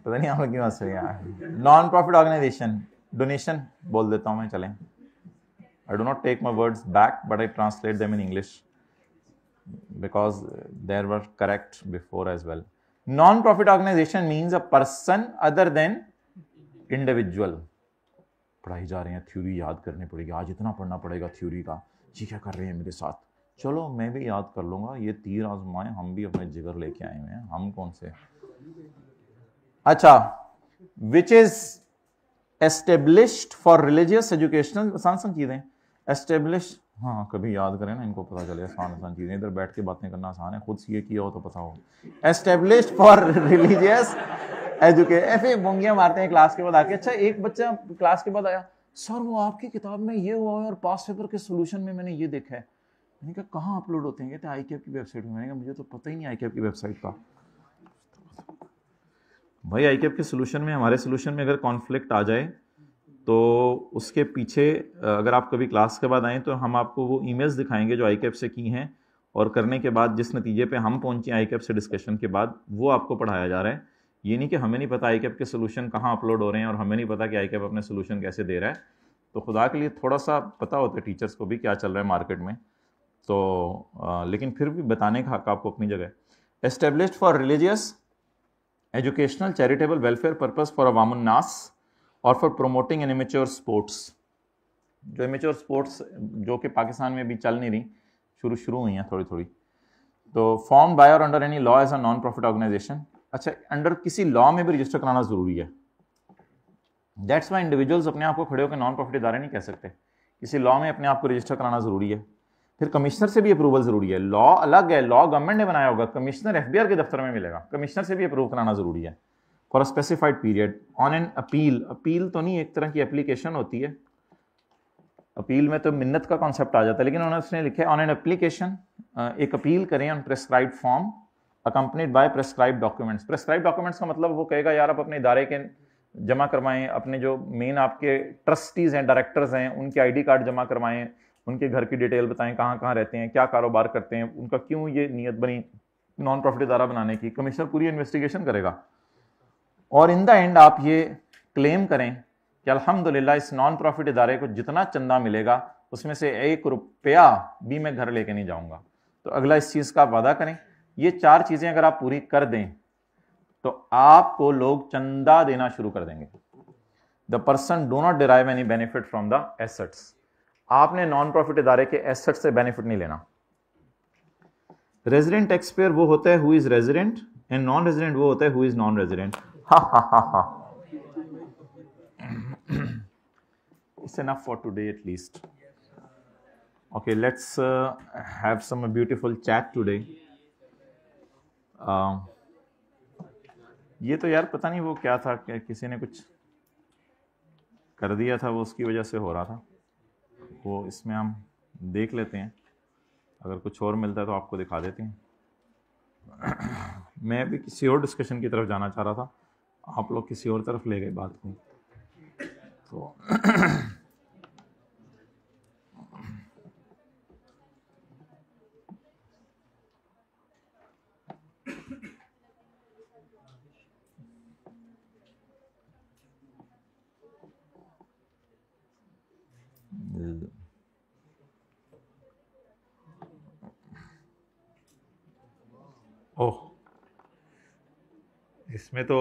A: पता नहीं आप क्यों हंस रहे हैं। नॉन प्रॉफिट ऑर्गेनाइजेशन, डोनेशन बोल देता हूं मैं, चलें। I do not take my words back, but I translate them in English because they were correct before as well. Non-profit organization means a person other than individual. पढ़ाई जा रहे हैं, theory याद करनी पड़ेगी, आज इतना पढ़ना पड़ेगा थ्योरी का। जी क्या कर रहे हैं मेरे साथ? चलो मैं भी याद कर लूंगा, ये तीर आजमाएं, हम भी अपने जिगर लेके आए हुए हैं, हम कौन से। अच्छा, which is established for religious educational, आसान चीजें एस्टेब्लिश, हाँ कभी याद करें ना, इनको पता चले आसान चीजें, इधर बैठ के बातें करना आसान है, खुद सीए किया हो तो पता हो। Established for religious education. फिर बोंगियां मारते हैं क्लास के बाद आके। अच्छा, एक बच्चा क्लास के बाद आया, सर वो आपकी किताब में ये हुआ है और पास पेपर के सोल्यूशन में मैंने ये देखा है। मैंने कहा कहाँ अपलोड होते हैं? कहते हैं आईकेएफ की वेबसाइट में। मैंने कहा मुझे तो पता ही नहीं आईकेएफ की वेबसाइट का। भाई आईकेएफ के सोल्यूशन में, हमारे सोल्यूशन में अगर कॉन्फ्लिक्ट आ जाए तो उसके पीछे, अगर आप कभी क्लास के बाद आएँ तो हम आपको वो ईमेल्स दिखाएंगे जो आईकेएफ से की हैं, और करने के बाद जिस नतीजे पे हम पहुंचे आईकेएफ से डिस्कशन के बाद, वो आपको पढ़ाया जा रहा है। ये नहीं कि हमें नहीं पता आईकेएफ के सोल्यूशन कहाँ अपलोड हो रहे हैं और हमें नहीं पता कि आईकेएफ अपने सोल्यूशन कैसे दे रहा है। तो खुदा के लिए थोड़ा सा पता होता है टीचर्स को भी क्या चल रहा है मार्केट में। तो लेकिन फिर भी बताने का हक आपको अपनी जगह। Established for religious educational charitable welfare purpose for अवामुन नास और for promoting an immature sports. जो इमेच्योर स्पोर्ट्स जो कि पाकिस्तान में भी चल नहीं रही, शुरू हुई हैं थोड़ी थोड़ी। तो फॉर्म बाय और under any law as a non profit organisation. अच्छा, अंडर किसी लॉ में भी रजिस्टर कराना जरूरी है। दैट्स वाई इंडिविजुअल्स अपने आप को खड़े होकर नॉन प्रॉफिट इदारे नहीं कह सकते, किसी लॉ में अपने आप को रजिस्टर कराना जरूरी है। फिर कमिश्नर से भी अप्रूवल जरूरी है। लॉ अलग है, लॉ गवर्नमेंट ने बनाया होगा, कमिश्नर एफबीआर के दफ्तर में मिलेगा, कमिश्नर से भी अप्रूव कराना जरूरी है for a specified period on an appeal. Appeal तो नहीं, एक तरह की एप्लीकेशन होती है। अपील में तो मिन्नत का कॉन्सेप्ट आ जाता है, लेकिन उन्होंने उसने लिखा है ऑन एन एप्लीकेशन, एक अपील करें on prescribed form accompanied by prescribed documents. Prescribed documents का मतलब वो कहेगा यार आप अपने इदारे के जमा करवाएं, अपने जो मेन आपके ट्रस्टीज हैं, डायरेक्टर्स हैं, उनके आईडी कार्ड जमा करवाएं, उनके घर की डिटेल बताएं, कहाँ कहाँ रहते हैं, क्या कारोबार करते हैं, उनका क्यों ये नीयत बनी नॉन प्रॉफिट इदारा बनाने की। कमिश्नर पूरी इन्वेस्टिगेशन करेगा और इन द एंड आप ये क्लेम करें कि अल्हम्दुलिल्लाह इस नॉन प्रॉफिट इदारे को जितना चंदा मिलेगा उसमें से 1 रुपया भी मैं घर लेके नहीं जाऊंगा। तो अगला इस चीज का आप वादा करें। ये 4 चीजें अगर आप पूरी कर दें तो आपको लोग चंदा देना शुरू कर देंगे। The person do not derive any benefit from the assets. आपने नॉन प्रॉफिट इदारे के एसेट से बेनिफिट नहीं लेना। रेजिडेंट टैक्स पेयर वो होता है who is resident, and non resident वो होता है who is non resident. It's enough for today at least. Okay, let's have some beautiful chat today. ये तो यार पता नहीं वो क्या था, किसी ने कुछ कर दिया था, वो उसकी वजह से हो रहा था। वो इसमें हम देख लेते हैं, अगर कुछ और मिलता है तो आपको दिखा देते हैं। मैं भी किसी और डिस्कशन की तरफ जाना चाह रहा था, आप लोग किसी और तरफ ले गए बात को। तो ओह, इसमें तो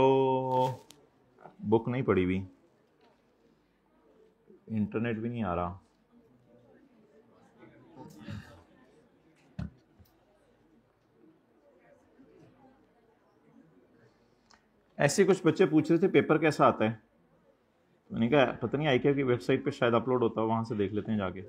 A: बुक नहीं पड़ी हुई, इंटरनेट भी नहीं आ रहा। ऐसे कुछ बच्चे पूछ रहे थे पेपर कैसा आता है, मैंने कहा पता नहीं ICAO की वेबसाइट पे शायद अपलोड होता है, वहां से देख लेते हैं जाके।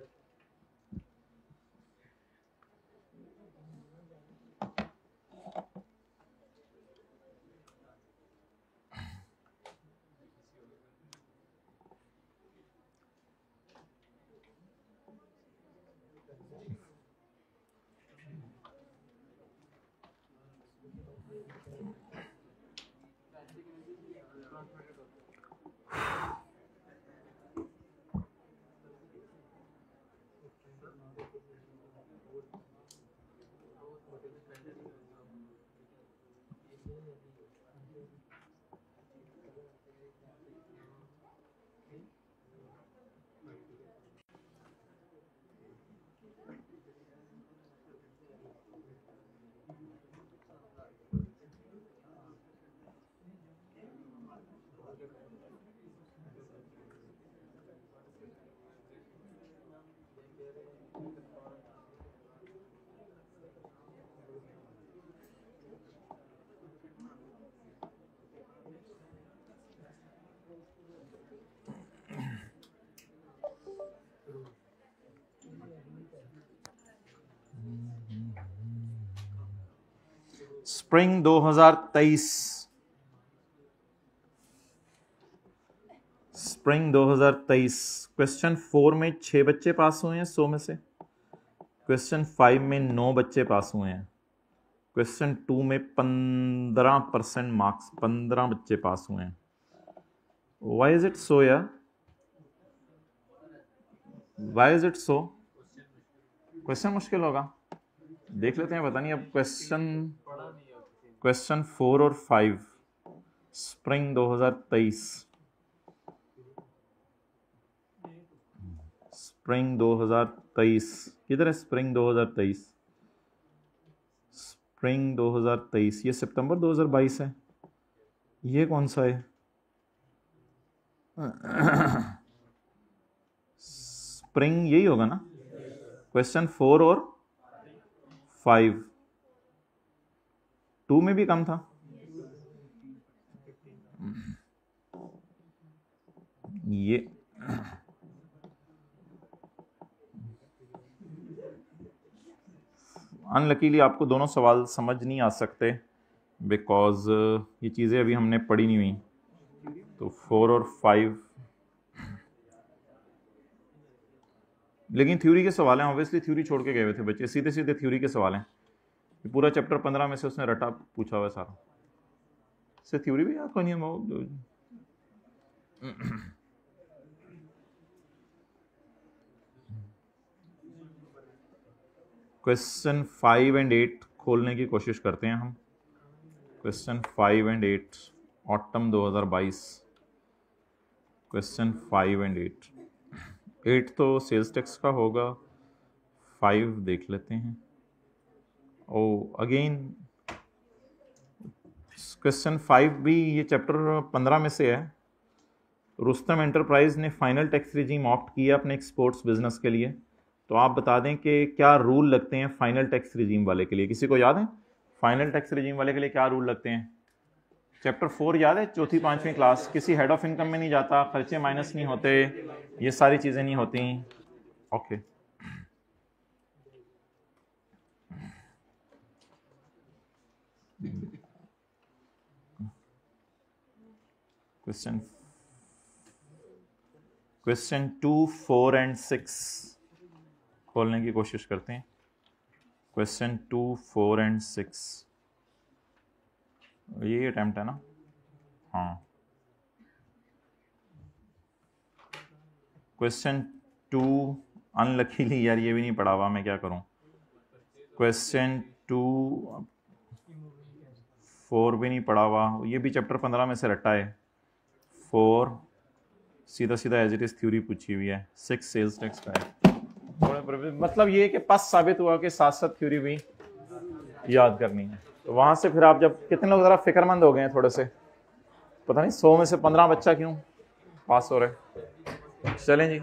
A: स्प्रिंग 2023, स्प्रिंग 2023 क्वेश्चन 4 में 6 बच्चे पास हुए हैं 100 में से, क्वेश्चन 5 में 9 बच्चे पास हुए हैं, क्वेश्चन 2 में 15% मार्क्स, 15 बच्चे पास हुए हैं। व्हाई इज इट सो यार, why is it so? Question मुश्किल होगा, देख लेते हैं, पता नहीं। अब क्वेश्चन 4 और 5 स्प्रिंग 2023, स्प्रिंग 2023 किधर है? स्प्रिंग 2023, स्प्रिंग 2023, ये सितंबर 2022 है, ये कौन सा है? स्प्रिंग यही होगा ना? क्वेश्चन 4 और 5, 2 में भी कम था। ये अनलकीली आपको दोनों सवाल समझ नहीं आ सकते, बिकॉज ये चीज़ें अभी हमने पढ़ी नहीं हुई। तो 4 और 5, लेकिन थ्योरी के सवाल हैं, ऑब्वियसली थ्योरी छोड़ के गए हुए थे बच्चे, सीधे सीधे थ्योरी के सवाल हैं। ये पूरा चैप्टर 15 में से उसने रटा पूछा हुआ है सारा, से थ्योरी भी याद नहीं है। क्वेश्चन 5 एंड 8 खोलने की कोशिश करते हैं हम। Question 5 and 8 autumn 2022, question 5 and 8 तो सेल्स टैक्स का होगा, 5 देख लेते हैं। ओ अगेन क्वेश्चन 5 भी ये चैप्टर 15 में से है, रुस्तम एंटरप्राइज ने फाइनल टैक्स रिजीम ऑप्ट किया अपने एक्सपोर्ट्स बिजनेस के लिए, तो आप बता दें कि क्या रूल लगते हैं फाइनल टैक्स रिजीम वाले के लिए। किसी को याद है फाइनल टैक्स रिजीम वाले के लिए क्या रूल लगते हैं? चैप्टर 4 याद है, चौथी पांचवी क्लास। किसी हेड ऑफ इनकम में नहीं जाता, खर्चे माइनस नहीं होते, ये सारी चीजें नहीं होती। ओके क्वेश्चन 2, 4 एंड 6 खोलने की कोशिश करते हैं। क्वेश्चन 2, 4 एंड 6 ये अटेम्प्ट है ना? हाँ। क्वेश्चन 2 अनलकीली यार ये भी नहीं पढ़ा हुआ, मैं क्या करूं। क्वेश्चन 2, 4 भी नहीं पढ़ा हुआ, ये भी चैप्टर 15 में से रट्टा है। 4 सीधा सीधा एज इट इज थ्योरी पूछी हुई है। 6 सेल्स टैक्स का है। मतलब ये कि पास साबित हुआ कि साथ साथ थ्योरी भी याद करनी है। तो वहां से फिर आप जब कितने लोग जरा फिक्रमंद हो गए हैं थोड़े से, पता नहीं 100 में से 15 बच्चा क्यों पास हो रहे। चलें जी।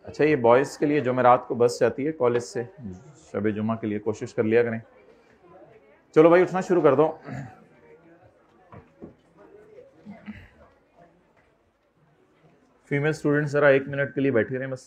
A: अच्छा ये बॉयज के लिए जुमेरात को बस जाती है कॉलेज से शब जुमा के लिए, कोशिश कर लिया करें। चलो भाई उठना शुरू कर दो। फीमेल स्टूडेंट्स जरा 1 मिनट के लिए बैठे रहें बस।